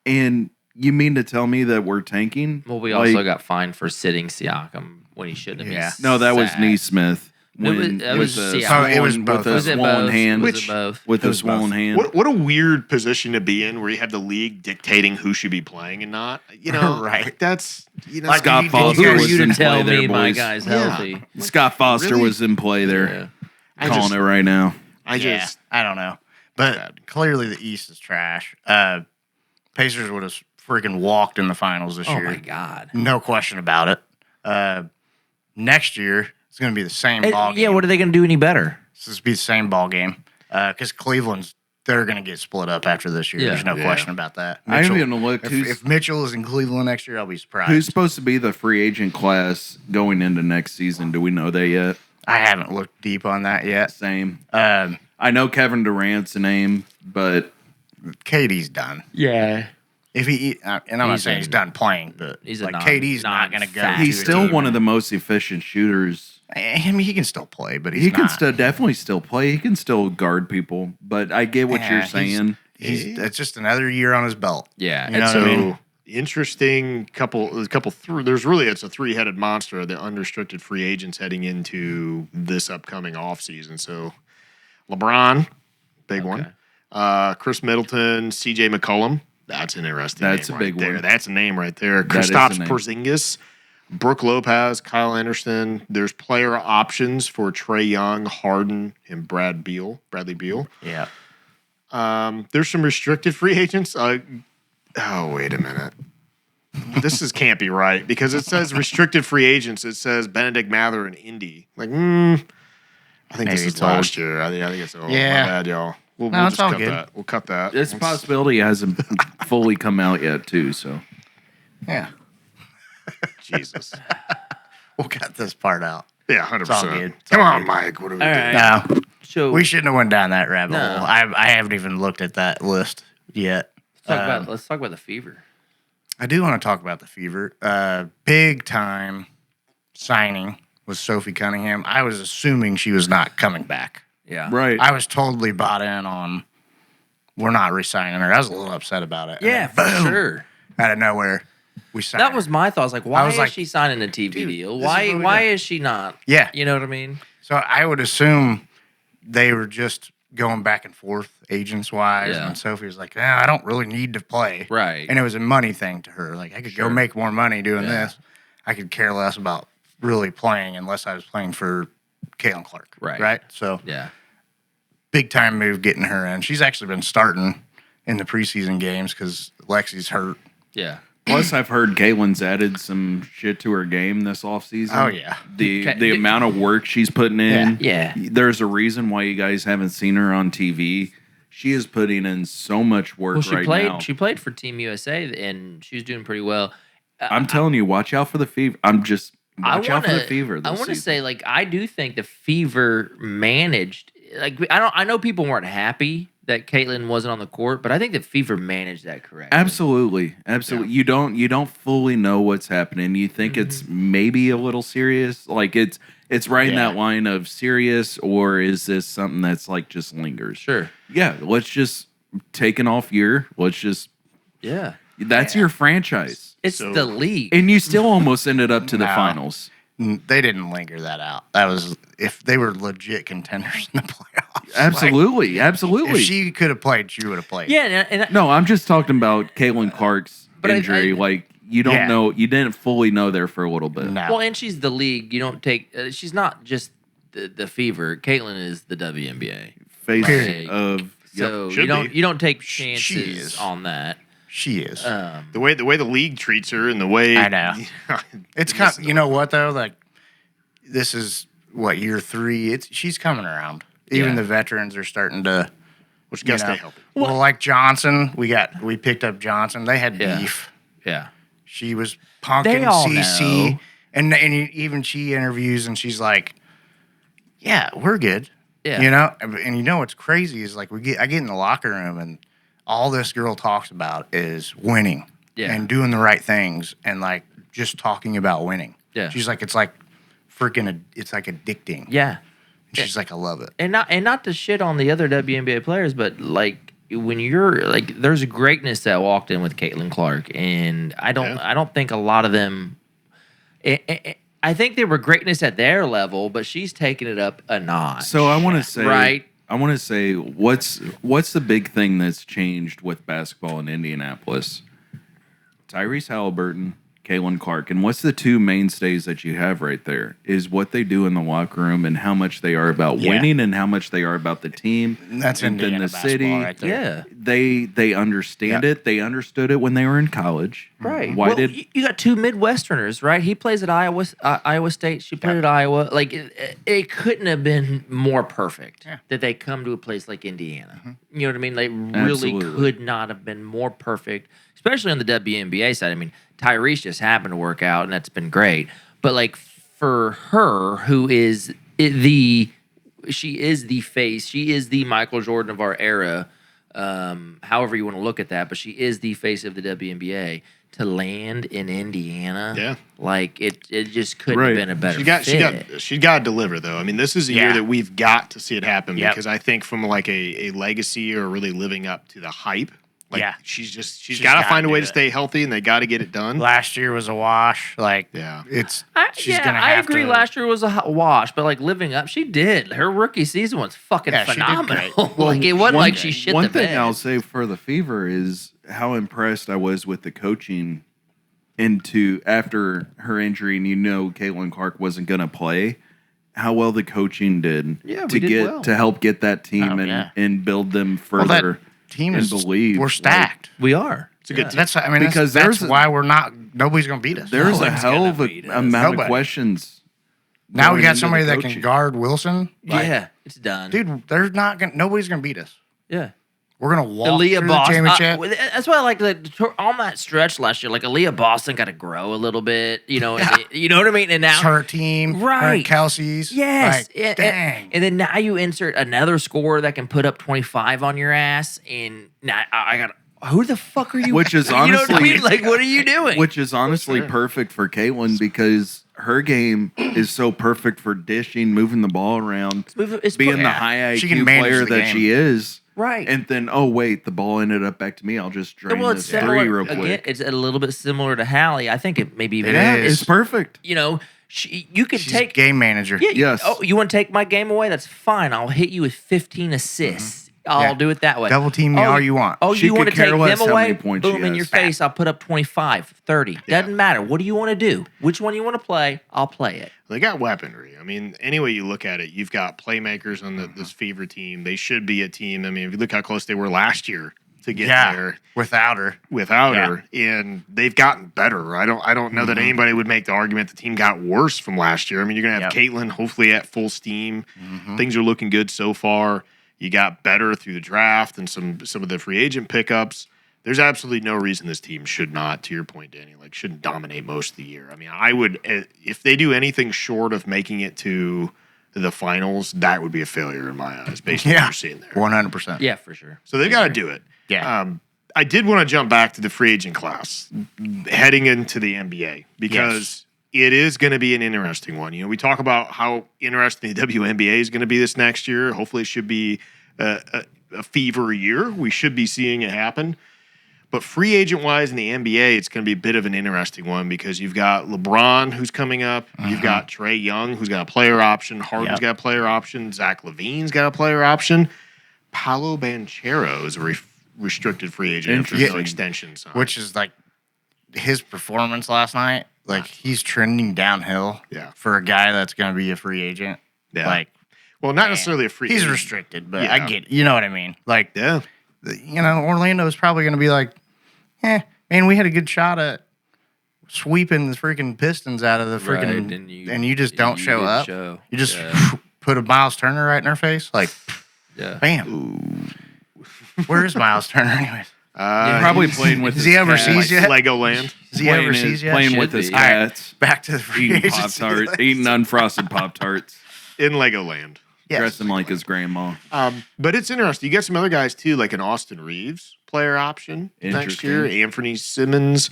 And you mean to tell me that we're tanking? Well, we Like- also got fined for sitting Siakam when he shouldn't have. Yeah. been No, that was sat. Neesmith. No, When that was with a Siakam. So it was swollen- both with of a Was it swollen both? hand. Was it both? With It a was swollen both. hand. What a weird position to be in, where you have the league dictating who should be playing and not. You know, Right. like that's Like, Scott did you Foster Who are was you in to tell play there, me my boys. guy's Yeah. healthy? Scott Foster Really? was in play there. Yeah. I Calling just- it right now. I just I don't know. But clearly the East is trash. Pacers would have freaking walked in the finals this Oh year. my god. No question about it. Next year, it's going to be the same ball game. Yeah. What are they going to do any better? It's going to be the same ball game. Because Cleveland's, they're going to get split up after this year. Yeah. There's no Yeah. question about that. I'm Mitchell- going to look if Mitchell is in Cleveland next year, I'll be surprised. who's supposed to be the free agent class going into next season. Do we know that yet? I haven't looked deep on that yet. Same. Um, I know Kevin Durant's a name, but KD's done. Yeah. If he, and I'm not He's saying he's in- done playing, but he's a like non- KD's not going to go. non-fat. to he's a still team. one of the most efficient shooters. I mean, he can still play, but he's He not. can still definitely still play. He can still guard people. But I get what Yeah, you're he's- saying. It's just another year on his belt. Yeah. You know and what I so mean? interesting there's really it's a three-headed monster, the unrestricted free agents heading into this upcoming offseason. So LeBron, big one. Chris Middleton, CJ McCollum. That's an interesting That's name a big right there. one. That's a name right there. That is a Kristaps name. Porzingis, Brooke Lopez, Kyle Anderson. There's player options for Trey Young, Harden, and Bradley Beal. Yeah. There's some restricted free agents. Oh, wait a minute. Can't be right because it says restricted free agents. It says Benedict Mather and Indy. Like, I think this Maybe is it's old. last year. I think it's old. Yeah. My bad, y'all. We'll No, just it's all cut good. that. We'll cut that. This Let's- possibility hasn't fully come out yet, too. So Yeah. Jesus. We'll cut this part out. Yeah, 100%. It's all good. It's Come all on, good. Mike. What are we All doing? right. No, So we shouldn't have went down that rabbit No. hole. I haven't even looked at that list yet. let's talk about the Fever. I do want to talk about the Fever. Big time signing was Sophie Cunningham. I was assuming she was not coming back. Yeah. right. I was totally bought in on we're not re-signing her. I was a little upset about it. And Yeah, then, for boom, sure. out of nowhere, we signed That her. was my thought. I was like, why was is like, she signing a TV dude, deal? this is Why what we why do. is she not? Yeah. You know what I mean? So I would assume they were just going back and forth agents wise. Yeah. And Sophie was like, I don't really need to play. Right. And it was a money thing to her. Like, I could Sure. go make more money doing Yeah. this. I could care less about really playing unless I was playing for Caitlin Clark. Right. Right. So Yeah. big time move getting her in. She's actually been starting in the preseason games because Lexi's hurt. Yeah. Plus, I've heard Caitlin's added some shit to her game this offseason. Oh, yeah. The Okay. amount of work she's putting in. Yeah. There's a reason why you guys haven't seen her on TV. She is putting in so much work Well, she right played. now. She played for Team USA, and she was doing pretty well. I'm telling you, watch out for the Fever. Watch out for the wanna- Fever. I This want to season. say, like, I do think the Fever managed. Like, I know people weren't happy that Caitlin wasn't on the court, but I think the Fever managed that correctly. Absolutely. You don't fully know what's happening. You think it's maybe a little serious, like it's right in Yeah. that line of serious, or is this something that's like just lingers? Sure. Yeah, let's just taken off year. Let's just Yeah. that's your franchise, It's So- the league. and you still almost ended up to the No. finals. They didn't linger that out. That was if they were legit contenders in the playoffs. Absolutely, Like, absolutely. if she could have played, she would have played. yeah, and No, I'm just talking about Caitlin Clark's But I- injury. like you don't Yeah. know, you didn't fully know there for a little bit. No. well, and she's the league. You don't take. She's not just the Fever. Caitlin is the WNBA. Face Period. of So Should you be. don't take She chances is. on that. She is. The way the league treats her and the way I know. It's kind. You know what though? Like this is what year 3. She's coming around. Even Yeah. the veterans are starting to. which got to you know. stay healthy. Well, like Johnson, we picked up Johnson. They had Yeah. beef. Yeah. She was They punking all CC, know. and even she interviews, and she's like, "Yeah, we're good." Yeah. You know, and you know what's crazy is like I get in the locker room, and all this girl talks about is winning Yeah. and doing the right things, and like just talking about winning. Yeah. She's like, it's like freaking, it's like addicting. Yeah. And she's like, I love it. And not to shit on the other WNBA players, but like when you're like, there's a greatness that walked in with Caitlin Clark, and I don't think a lot of them. I think they were greatness at their level, but she's taking it up a notch. So I want to say, Right. I want to say, what's the big thing that's changed with basketball in Indianapolis? Tyrese Halliburton, Caitlin Clark, and what's the two mainstays that you have right there is what they do in the locker room and how much they are about Yeah. winning and how much they are about the team. And that's and then Indiana the basketball city. right there. Yeah. They understand Yeah. it. They understood it when they were in college. Right. Why well, did you got two Midwesterners, right? He plays at Iowa State. She played at Iowa. Like it couldn't have been more perfect that they come to a place like Indiana. You know what I mean? They really Absolutely. could not have been more perfect, especially on the WNBA side. I mean, Tyrese just happened to work out, and that's been great. But like for her, who is she is the face. She is the Michael Jordan of our era. However you want to look at that, but she is the face of the WNBA. To land in Indiana, Yeah. like it just couldn't Right. have been a better fit. She got to deliver though. I mean, this is a year Yeah. that we've got to see it happen Yep. because I think from like a legacy or really living up to the hype, like Yeah. she's got to gotta find a way do to it. stay healthy and they got to get it done. Last year was a wash. Like, Yeah. she's gonna have agree. to. Last year was a wash, but like living up, she did. Her rookie season was fucking Yeah, she did phenomenal. great. like it wasn't one- like she shit One the thing bed. I'll say for the Fever is how impressed I was with the coaching into after her injury, and Caitlin Clark wasn't going to play. How well the coaching did Yeah, to we did get well. to help get that team Oh, and yeah. and build them Well, that further. team and is believe, we're like, stacked. We are. It's a good team. That's I mean Because that's there's a- why we're not. Nobody's gonna beat us. There's a one's hell gonna of a beat us. amount of Nobody. questions. Now we going got into somebody the that coaching. can guard Wilson. Like, Yeah, it's done. dude, there's not gonna. Nobody's gonna beat us. Yeah. We're gonna walk Aaliyah through Boston. the championship. That's why I like on that stretch last year. Like Aaliyah Boston got to grow a little bit, you know. And you know what I mean. And now, It's her team, her Right. and Kelsey's. yes, Like, dang. and then now you insert another scorer that can put up 25 on your ass, and now I got. Who the fuck are you? Which is you know what I honestly- mean? Like, what are you doing? Which is honestly sure. perfect for Caitlin because her game is so perfect for dishing, moving the ball around, It's being the Yeah. high She can IQ manage player the that game. she is. right. And then, oh wait, the ball ended up back to me. I'll just drain well, it's this three similar. real Again, quick. it's a little bit similar to Hallie. I think it maybe even. It is. It's perfect. You know, you could She's take game manager. Yeah. Yes. Oh, you want to take my game away? That's fine. I'll hit you with 15 assists. I'll Yeah. do it that way. Double team me all you want. Oh, She you want to could care take less them how away? many points she Boom in has. your face. I'll put up 25, 30. Doesn't matter. What do you want to do? Which one you want to play? I'll play it. They got weaponry. I mean, any way you look at it, you've got playmakers on this Fever team. They should be a team. I mean, if you look how close they were last year to get there without her. without Yeah. her, and they've gotten better. I don't know that anybody would make the argument the team got worse from last year. I mean, you're gonna have Caitlin hopefully at full steam. Things are looking good so far. You got better through the draft and some of the free agent pickups. There's absolutely no reason this team should not, to your point, Danny, like shouldn't dominate most of the year. I mean, I would if they do anything short of making it to the finals, that would be a failure in my eyes, based on what you're seeing there. 100%. Yeah, for sure. So they've got to do it. Yeah. I did want to jump back to the free agent class heading into the NBA because it is going to be an interesting one. You know, we talk about how interesting the WNBA is going to be this next year. Hopefully, it should be a fever year. We should be seeing it happen. But free agent wise in the NBA, it's going to be a bit of an interesting one because you've got LeBron who's coming up. You've got Trey Young who's got a player option. Harden's got a player option. Zach LaVine's got a player option. Paolo Banchero is a restricted free agent after no extension sign. Which is like his performance last night. Like he's trending downhill for a guy that's going to be a free agent. Yeah. Like, well, not necessarily a free agent. He's restricted, but I get it. You know what I mean? Like, yeah. Orlando's probably going to be like, man, we had a good shot at sweeping the freaking Pistons out of the freaking, and you just don't show up. You just put a Miles Turner right in our face, like, bam. Ooh. Where is Miles Turner, anyways? Probably playing with. Is he overseas yet? Legoland. Is he overseas yet? Playing with his cats. Back to the free eating agency Pop-Tarts, eating unfrosted Pop-Tarts. In Legoland. Yes. Dressing like his grandma. But it's interesting. You get some other guys too, like an Austin Reeves player option next year. Anthony Simmons,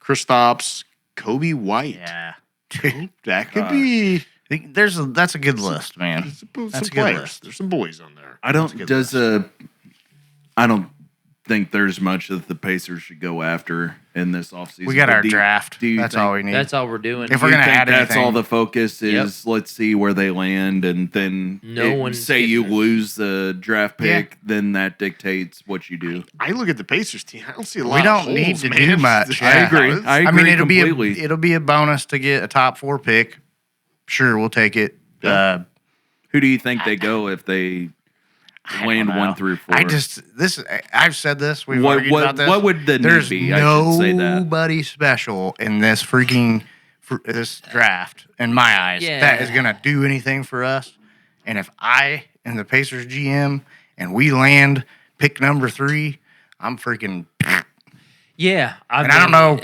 Kristaps, Kobe White. Yeah. That could be. That's a good list, man. That's a good list. There's some boys on there. I don't think there's much that the Pacers should go after in this offseason. We got our draft. That's all we need. That's all we're doing. If we're going to add that's anything, all the focus is, let's see where they land, and then you lose the draft pick, then that dictates what you do. I look at the Pacers team. I don't see a lot. We don't of holes, need to man. do much. I agree. I mean, it'll be a bonus to get a top 4 pick. Sure, we'll take it. Who do you think they go if they land 1 through 4? I've said this. We've argued about this. What would the There's need be? I should say that. nobody special in this this draft, in my eyes, that is gonna do anything for us. And if I am the Pacers GM and we land pick number 3, I'm freaking. Yeah, I don't know.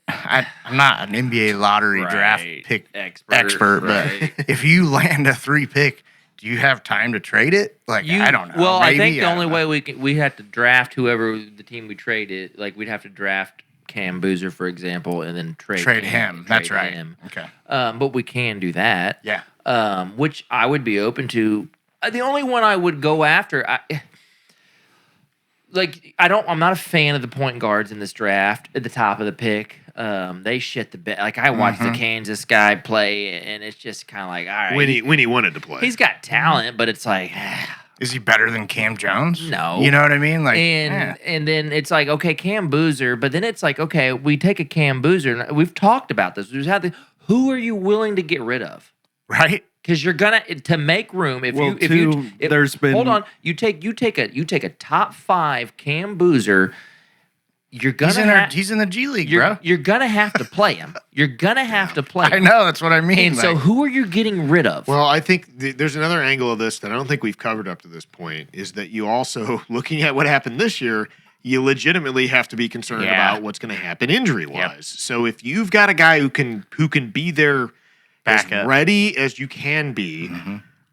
I'm not an NBA lottery draft pick expert, but if you land a 3 pick, do you have time to trade it? Like, I don't know. Well, maybe, I think the only way we have to draft whoever the team we traded. Like, we'd have to draft Cam Boozer, for example, and then trade him. That's right. Okay. But we can do that. Yeah. Which I would be open to. The only one I would go after, I'm not a fan of the point guards in this draft at the top of the pick. They shit the bed. Like, I watched the Kansas guy play, and it's just kind of like, all right. When he wanted to play. He's got talent, but it's like, is he better than Cam Jones? No. You know what I mean? Like, and then it's like, okay, Cam Boozer, but then it's like, okay, we take a Cam Boozer. And we've talked about this. Who are you willing to get rid of? Right? Because you're gonna to make room. Hold on, you take a top 5 Cam Boozer. You're gonna he's in the G League, bro. You're gonna have to play him. You're gonna have to play him. I know, that's what I mean. And so, who are you getting rid of? Well, I think there's another angle of this that I don't think we've covered up to this point. Is that you also looking at what happened this year? You legitimately have to be concerned about what's going to happen injury wise. Yep. So if you've got a guy who can be there as ready as you can be.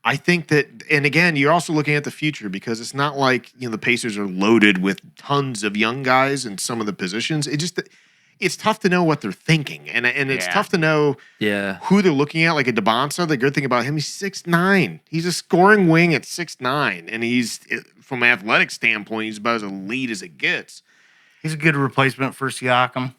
I think that, and again, you're also looking at the future because it's not like, the Pacers are loaded with tons of young guys in some of the positions. It's tough to know what they're thinking, and it's tough to know who they're looking at. Like a DeBonsa, the good thing about him, he's 6'9". He's a scoring wing at 6'9", and he's, from an athletic standpoint, he's about as elite as it gets. He's a good replacement for Siakam.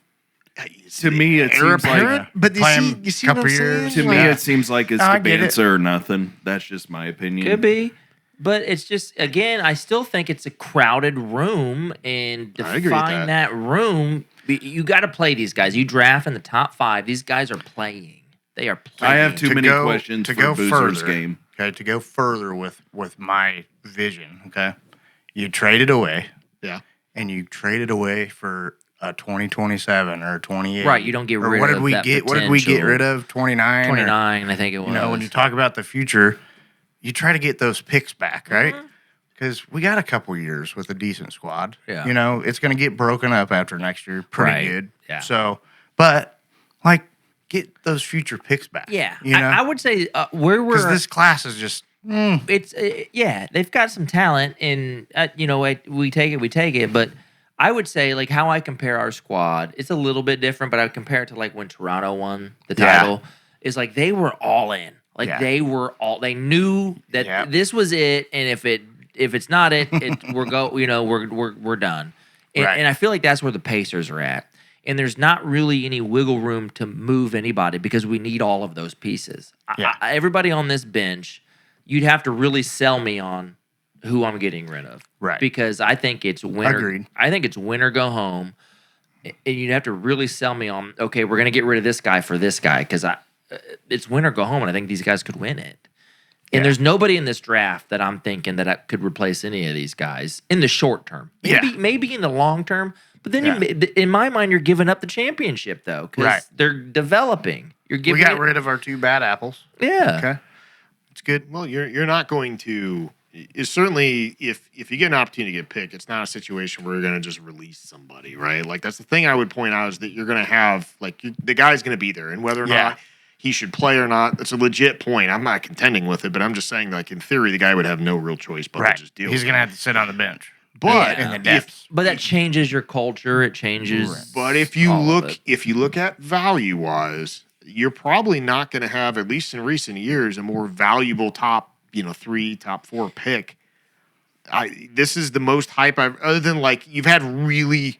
To me, it seems like. But you see what I'm saying? To me, it seems like it's Gabanza or nothing. That's just my opinion. Could be. But it's just, again, I still think it's a crowded room, and to find that room, you got to play these guys. You draft in the top 5. These guys are playing. They are playing. I have too many questions for Boozer's game. Okay, to go further with my vision, okay? You traded away. Yeah. And you traded away for a 2027 or 28. Right, you don't get rid of that potential. What did we get rid of? 29? 29, I think it was. When you talk about the future, you try to get those picks back, right? Because we got a couple years with a decent squad. Yeah. It's going to get broken up after next year pretty good. Yeah. So, but, get those future picks back. Yeah. I would say where we're... Because this class is just... It's, they've got some talent, and, we take it, but... I would say, how I compare our squad, it's a little bit different, but I would compare it to, when Toronto won the title, is, they were all in. They were all, they knew that this was it, and if it if it's not it, we're done. And, Right. and I feel like that's where the Pacers are at. And there's not really any wiggle room to move anybody because we need all of those pieces. Yeah. Everybody on this bench, you'd have to really sell me on who I'm getting rid of. Right. Because I think it's winner. Agreed. I think it's win or go home. And you'd have to really sell me on, okay, we're going to get rid of this guy for this guy because it's win or go home, and I think these guys could win it. And there's nobody in this draft that I'm thinking that I could replace any of these guys in the short term. Maybe in the long term, but then in my mind, you're giving up the championship though because they're developing. You're giving. We got rid of our 2 bad apples. Yeah. Okay. It's good. Well, you're not going to. It's certainly if you get an opportunity to get picked, it's not a situation where you're going to just release somebody, right? Like that's the thing I would point out is that you're going to have the guy's going to be there, and whether or not he should play or not, that's a legit point. I'm not contending with it, but I'm just saying, like in theory, the guy would have no real choice but to just deal. He's with going to it. have to sit on the bench. But in the depths. But that changes your culture. It changes. But if you all of look it. at value wise, you're probably not going to have, at least in recent years, a more valuable top 3, top 4 pick. This is the most hype I've, other than like you've had really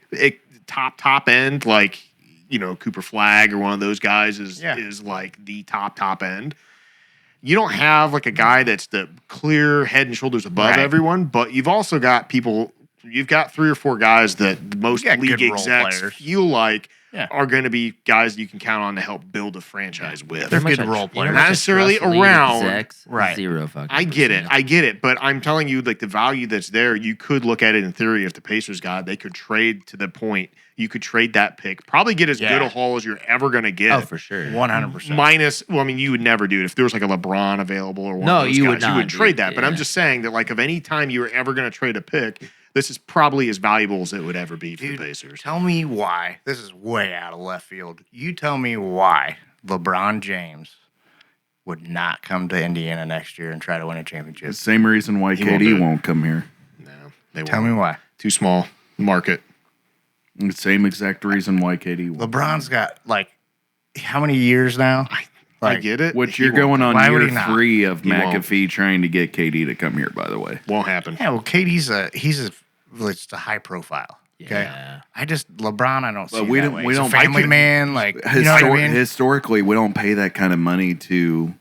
top end like Cooper Flagg or one of those guys is like the top end. You don't have like a guy that's the clear head and shoulders above everyone, but you've also got people. You've got 3 or 4 guys that most league execs feel like are going to be guys you can count on to help build a franchise with. They're good role players. Not necessarily around. Execs, Right. Zero fucking. I get percent. it. But I'm telling you, like the value that's there, you could look at it in theory. If the Pacers got, they could trade to the point. You could trade that pick, probably get as good a haul as you're ever going to get. Oh, for sure. 100%. Minus, well, I mean, you would never do it if there was like a LeBron available or one No, of those you guys. would not You would do trade it, that. But I'm yeah. just saying that, like, of any time you were ever going to trade a pick, this is probably as valuable as it would ever be for the Pacers. Tell me why. This is way out of left field. You tell me why LeBron James would not come to Indiana next year and try to win a championship. The same reason why won't do KD it. won't come here. No, they Tell won't. me why. Too small market. The same exact reason why KD won't. LeBron's got like how many years now? I get it. Which He you're won't going come. on Why would year he not? 3 of He won't. McAfee trying to get KD to come here, by the way. Won't happen. Yeah, well, KD's it's a high profile. Okay, Yeah. LeBron, I don't see. But we that don't- way. we He's don't- a family man. Like you know what I mean? Historically, we don't pay that kind of money to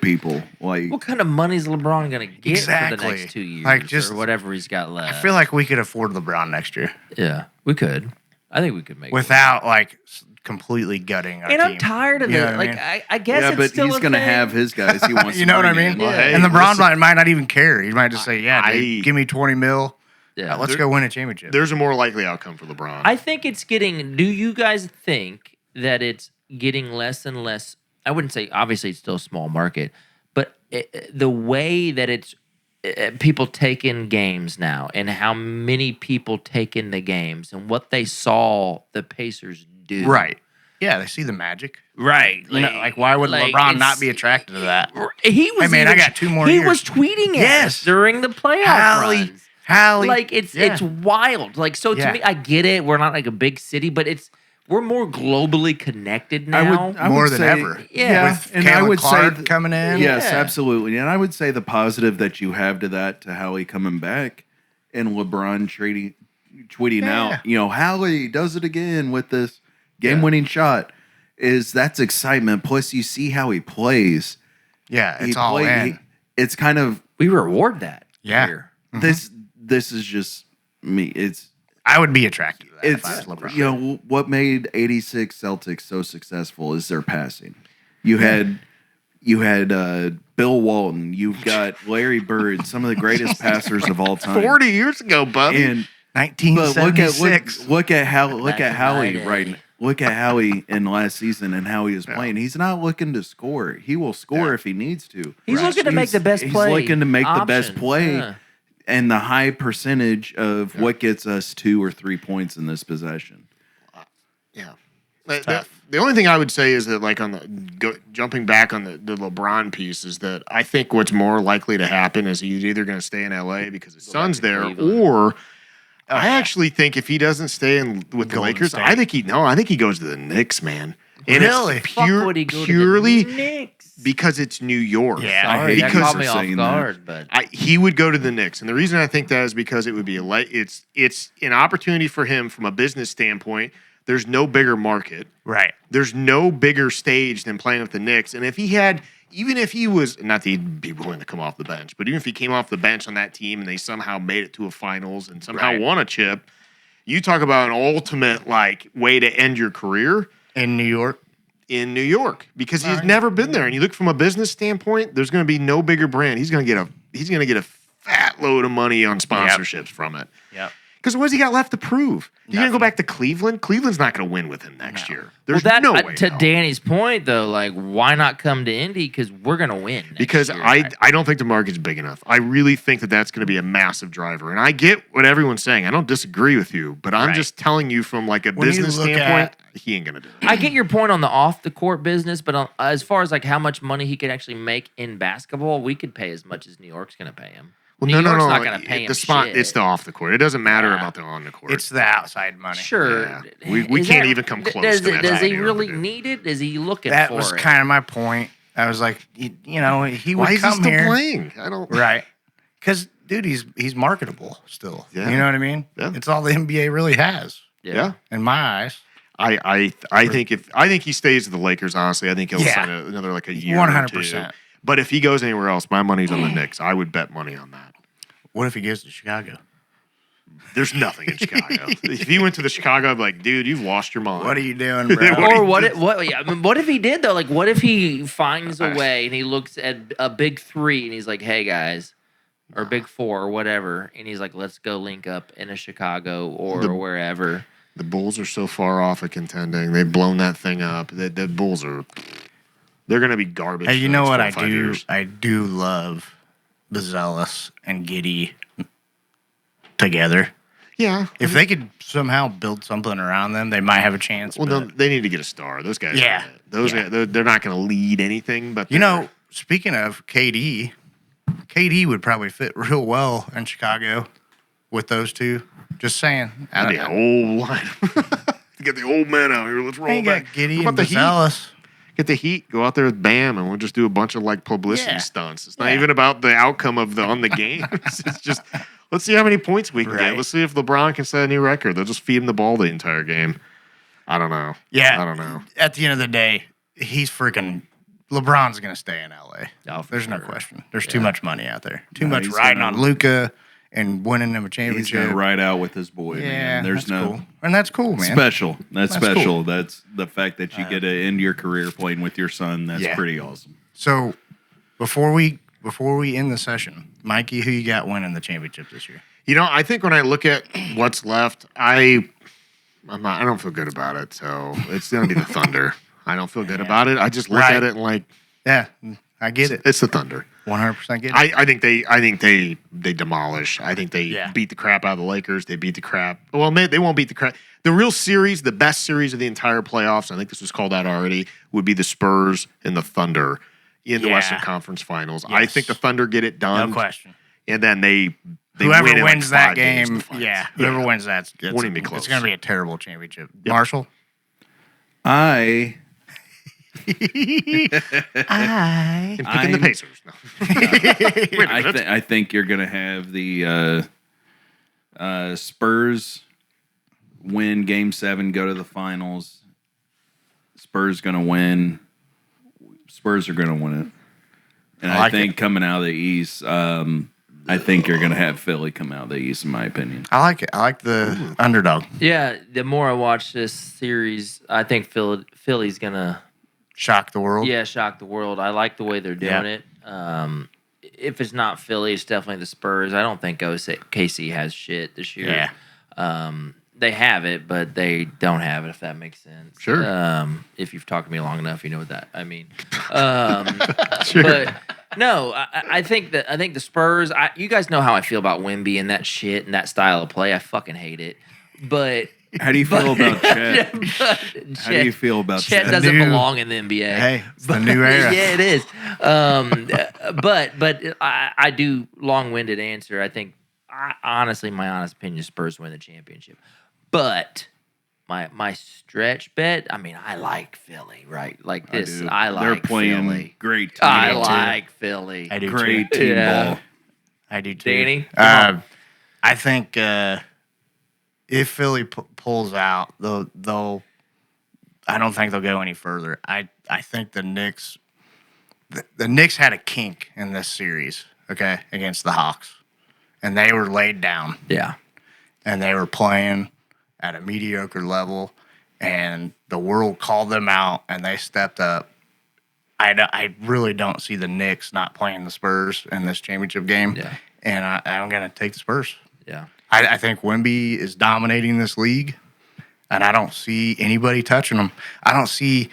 people. Like What kind of money is LeBron going to get for Exactly. the next 2 years Like, just- or whatever he's got I left? feel like we could afford LeBron next year Yeah, we could. I think we could make it. without like completely gutting our And team. I'm tired of You know it. what I Like, mean? I guess yeah, it's but still he's a going to thing. have his guys he wants. You to know what I bring mean? in. Well, hey, And LeBron listen. might not even care. He might just say, "Yeah, dude, give me 20 mil. Yeah. Let's go win a championship." There's a more likely outcome for LeBron. I think it's getting. Do you guys think that it's getting less and less? I wouldn't say obviously it's still a small market, but the way that it's people take in games now, and how many people take in the games, and what they saw the Pacers do. Right? Yeah, they see the magic. right. You know, like why would LeBron not be attracted to that? He was. Hey, man, I even- got 2 more He years. was tweeting it Yes. during the playoff runs. Hallie, Like it's wild. Like so to Yeah. me, I get it. We're not like a big city, but we're more globally connected now. I more would than say- ever. Yeah. with and Kalen I would Clark say coming in. Yes, Yeah. absolutely. And I would say the positive that you have to that to Hallie coming back and LeBron tweeting out, Hallie does it again with this game-winning shot is that's excitement. Plus, you see how he plays. Yeah, it's He all in. it's kind of We reward that. Yeah. here. this is just me. It's I would be attracted to that if I was it's LeBron. what made 86 Celtics so successful is their passing. You had Bill Walton, you've got Larry Bird, some of the greatest passers of all time. 40 years ago, buddy. And but 1976. look at Howie Friday. right. Look at Howie in last season and how he was playing. He's not looking to score. He will score if he needs to. He's looking to make the best play. He's looking to make the best options. play. Yeah. And the high percentage of what gets us 2 or 3 points in this possession. Yeah. The only thing I would say is that, like, on jumping back on the LeBron piece, is that I think what's more likely to happen is he's either going to stay in LA because his son's to there, Cleveland. or I actually think if he doesn't stay with the Golden Lakers, State. I think he goes to the Knicks, man. And Really? it's Fuck would he go purely to the Knicks? because it's New York. Yeah. Sorry, that because caught me of off saying guard, but He would go to the Knicks, and the reason I think that is because it would be it's an opportunity for him from a business standpoint. There's no bigger market. Right. There's no bigger stage than playing with the Knicks. And if he had, even if he was, not that he'd be willing to come off the bench, but even if he came off the bench on that team and they somehow made it to a finals and somehow Right. won a chip, you talk about an ultimate like way to end your career In New York. in New York because he's never been there. And you look from a business standpoint, there's going to be no bigger brand. He's going to get a fat load of money on sponsorships from it. Yep. Because what has he got left to prove? He's going to go Nothing. back to Cleveland. Cleveland's not going to win with him next year. There's well, that no way. to no. Danny's point though, like why not come to Indy? Because we're gonna win. Next Because year. I don't think the market's big enough. I really think that that's going to be a massive driver. And I get what everyone's saying. I don't disagree with you, but I'm Right. just telling you from like a When you business look standpoint, he ain't going to do it. I get your point on the off the court business, but as far as like how much money he could actually make in basketball, we could pay as much as New York's gonna pay him. Well, New no, York's no. not gonna pay him the spot, shit. it's the off the court. It doesn't matter Yeah. about the on the court. It's the outside money. Sure, Yeah. We Is can't that- even come close Does, to it, that does he New York really would do. need it? Is he looking That for was it? kind of my point. I was like, you know, he would Why is he come still here. playing? I don't. Right. Because, dude, he's marketable still. Yeah. You know what I mean? Yeah. It's all the NBA really has, Yeah. in my eyes. I think he stays with the Lakers. Honestly, I think he'll Yeah. sign another like a year. 100%. Or two. But if he goes anywhere else, my money's on the Knicks. I would bet money on that. What if he goes to Chicago? There's nothing in Chicago. If he went to the Chicago, I'd be like, dude, you've lost your mind. What are you doing, bro? Or what if he did though? Like what if he finds a way and he looks at a big three and he's like, hey guys, or big four or whatever, and he's like, let's go link up in a Chicago or wherever. The Bulls are so far off of contending. They've blown that thing up. The Bulls are. They're gonna be garbage. Hey, for you the know next what 4 or I 5 do? years. I do love the Zealous and Giddy together. Yeah. If they could somehow build something around them, they might have a chance. Well, but- no, they need to get a star. Those guys. Yeah. are it. Those Yeah. they're not going to lead anything. But You know, speaking of KD, KD would probably fit real well in Chicago with those two. Just saying. I the don't old line. Get the old man out here. Let's roll You back. got Giddy What and about the Heat? Zealous. Get the Heat. Go out there with Bam, and we'll just do a bunch of like publicity Yeah. stunts. It's not Yeah. even about the outcome of on the game. It's just let's see how many points we can Right. get. Let's see if LeBron can set a new record. They'll just feed him the ball the entire game. I don't know. Yeah. I don't know. At the end of the day, he's freaking. LeBron's going to stay in LA. Oh, for There's no sure. question. There's too much money out there. Too No, much he's riding gonna- on Luca and winning him a He's championship. gonna ride out with his boy, yeah, man. There's that's no cool. And that's cool, man. special. That's That's special. cool. That's the fact that you get to end your career playing with your son. That's Yeah. pretty awesome. So before we end the session, Mikey, who you got winning the championship this year? You know, I think when I look at what's left, I don't feel good about it. So it's gonna be the Thunder. I don't feel good about it. I just look Right. at it and like Yeah, I get it. it's the Thunder. 100% get it. I think they demolish. I think they Yeah. beat the crap out of the Lakers. They beat the crap. Well, they won't beat the crap. The real series, the best series of the entire playoffs, I think this was called out already, would be the Spurs and the Thunder in the Yeah. Western Conference Finals. I Yes. think the Thunder get it done. No question. And then they Whoever win in like wins that 5 games in game, the finals. yeah, whoever wins that, Won't even be close. It's going to be a terrible championship. Yep. Marshall? I I And picking the I'm- Pacers. No. Wait a minute. I think you're gonna have the Spurs win Game 7, go to the finals. Spurs gonna win. Spurs are gonna win it. And I I like think coming out of the East, I think you're gonna have Philly come out of the East, in my opinion. I like it. I like the underdog. Yeah, the more I watch this series, I think Philly's gonna Shock the world. shock the world. I like the way they're doing it. If it's not Philly, it's definitely the Spurs. I don't think KC has shit this year. Yeah. They have it, but they don't have it. If that makes sense. Sure. If you've talked to me long enough, you know what that I mean. Sure. But no, I think the Spurs. You guys know how I feel about Wemby and that shit and that style of play. I fucking hate it. But How do you feel about Chet? but How do you feel about Chet Chet? doesn't New- belong in the NBA. Hey, it's the new era. Yeah, it is. But I do long-winded answer. I think honestly, my honest opinion, Spurs win the championship. But my stretch bet. I mean, I like Philly, right? Like this, do. I like They're playing Philly. great team. I ball. like Philly. I do Great too. team Yeah. ball. I do too. Danny? I think if Philly pulls out, they'll. I don't think they'll go any further. I think the Knicks. The Knicks had a kink in this series, okay, against the Hawks, and they were laid down, Yeah. and they were playing at a mediocre level, and the world called them out, and they stepped up. I really don't see the Knicks not playing the Spurs in this championship game, Yeah. and I'm going to take the Spurs. Yeah. I think Wemby is dominating this league, and I don't see anybody touching them. I don't see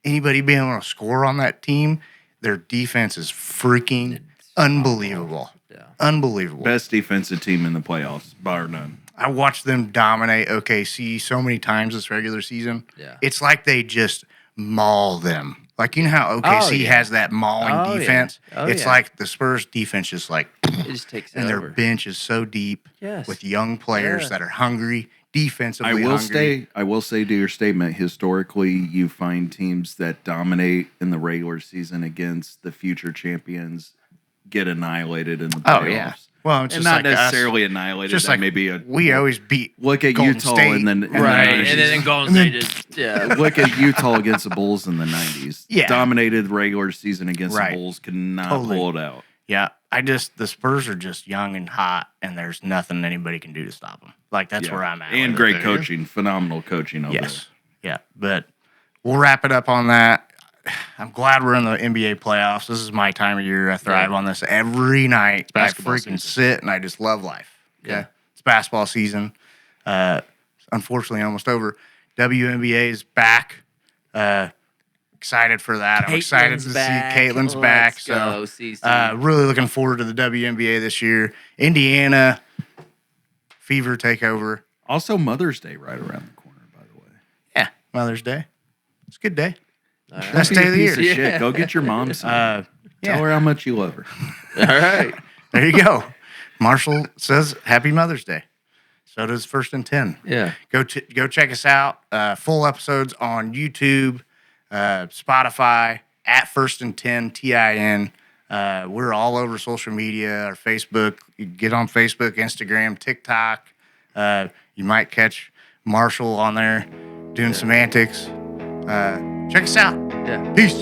anybody being able to score on that team. Their defense is freaking unbelievable. Yeah. Unbelievable. Best defensive team in the playoffs, bar none. I watched them dominate OKC so many times this regular season. Yeah. It's like they just maul them. Like, you know how OKC yeah. has that mauling Oh, yeah. defense? Oh, It's yeah. like the Spurs defense just like, It just takes and over. their bench is so deep Yes. with young players Yeah. that are hungry, defensively I hungry. will say to your statement, historically, you find teams that dominate in the regular season against the future champions get annihilated in the playoffs. Oh, yeah. Well, it's And just not like necessarily us. annihilated. Just that like may be a we always beat look at Golden Utah State. and then Right. and And then Golden And then- State just, yeah. look at Utah against the Bulls in the 90s. Yeah. Dominated the regular season against Right. the Bulls, could not Totally. pull it out. Yeah, the Spurs are just young and hot, and there's nothing anybody can do to stop them. Like, that's Yeah. where I'm at. And with great it. coaching, phenomenal coaching over Yes. Yeah, but we'll wrap it up on that. I'm glad we're in the NBA playoffs. This is my time of year. I thrive on this every night. I basketball freaking season. sit and I just love life. Okay, Yeah. it's basketball season. Unfortunately, almost over. WNBA is back. Excited for that. I'm excited to see Caitlin's back. Let's go, So, CC. really looking forward to the WNBA this year. Indiana fever takeover. there. Also, Mother's Day right around the corner, by the way. Yeah, Mother's Day. It's a good day. All right. Best Don't day be of a the piece year. of shit. Go get your mom some. Yeah. Tell her how much you love her. All right. There you go. Marshall says Happy Mother's Day. So does First and 10. Yeah. Go check us out. Full episodes on YouTube, Spotify, at First and 10 TIN. We're all over social media, our Facebook. You get on Facebook, Instagram, TikTok. You might catch Marshall on there doing some antics. Check us out. Yeah. Peace.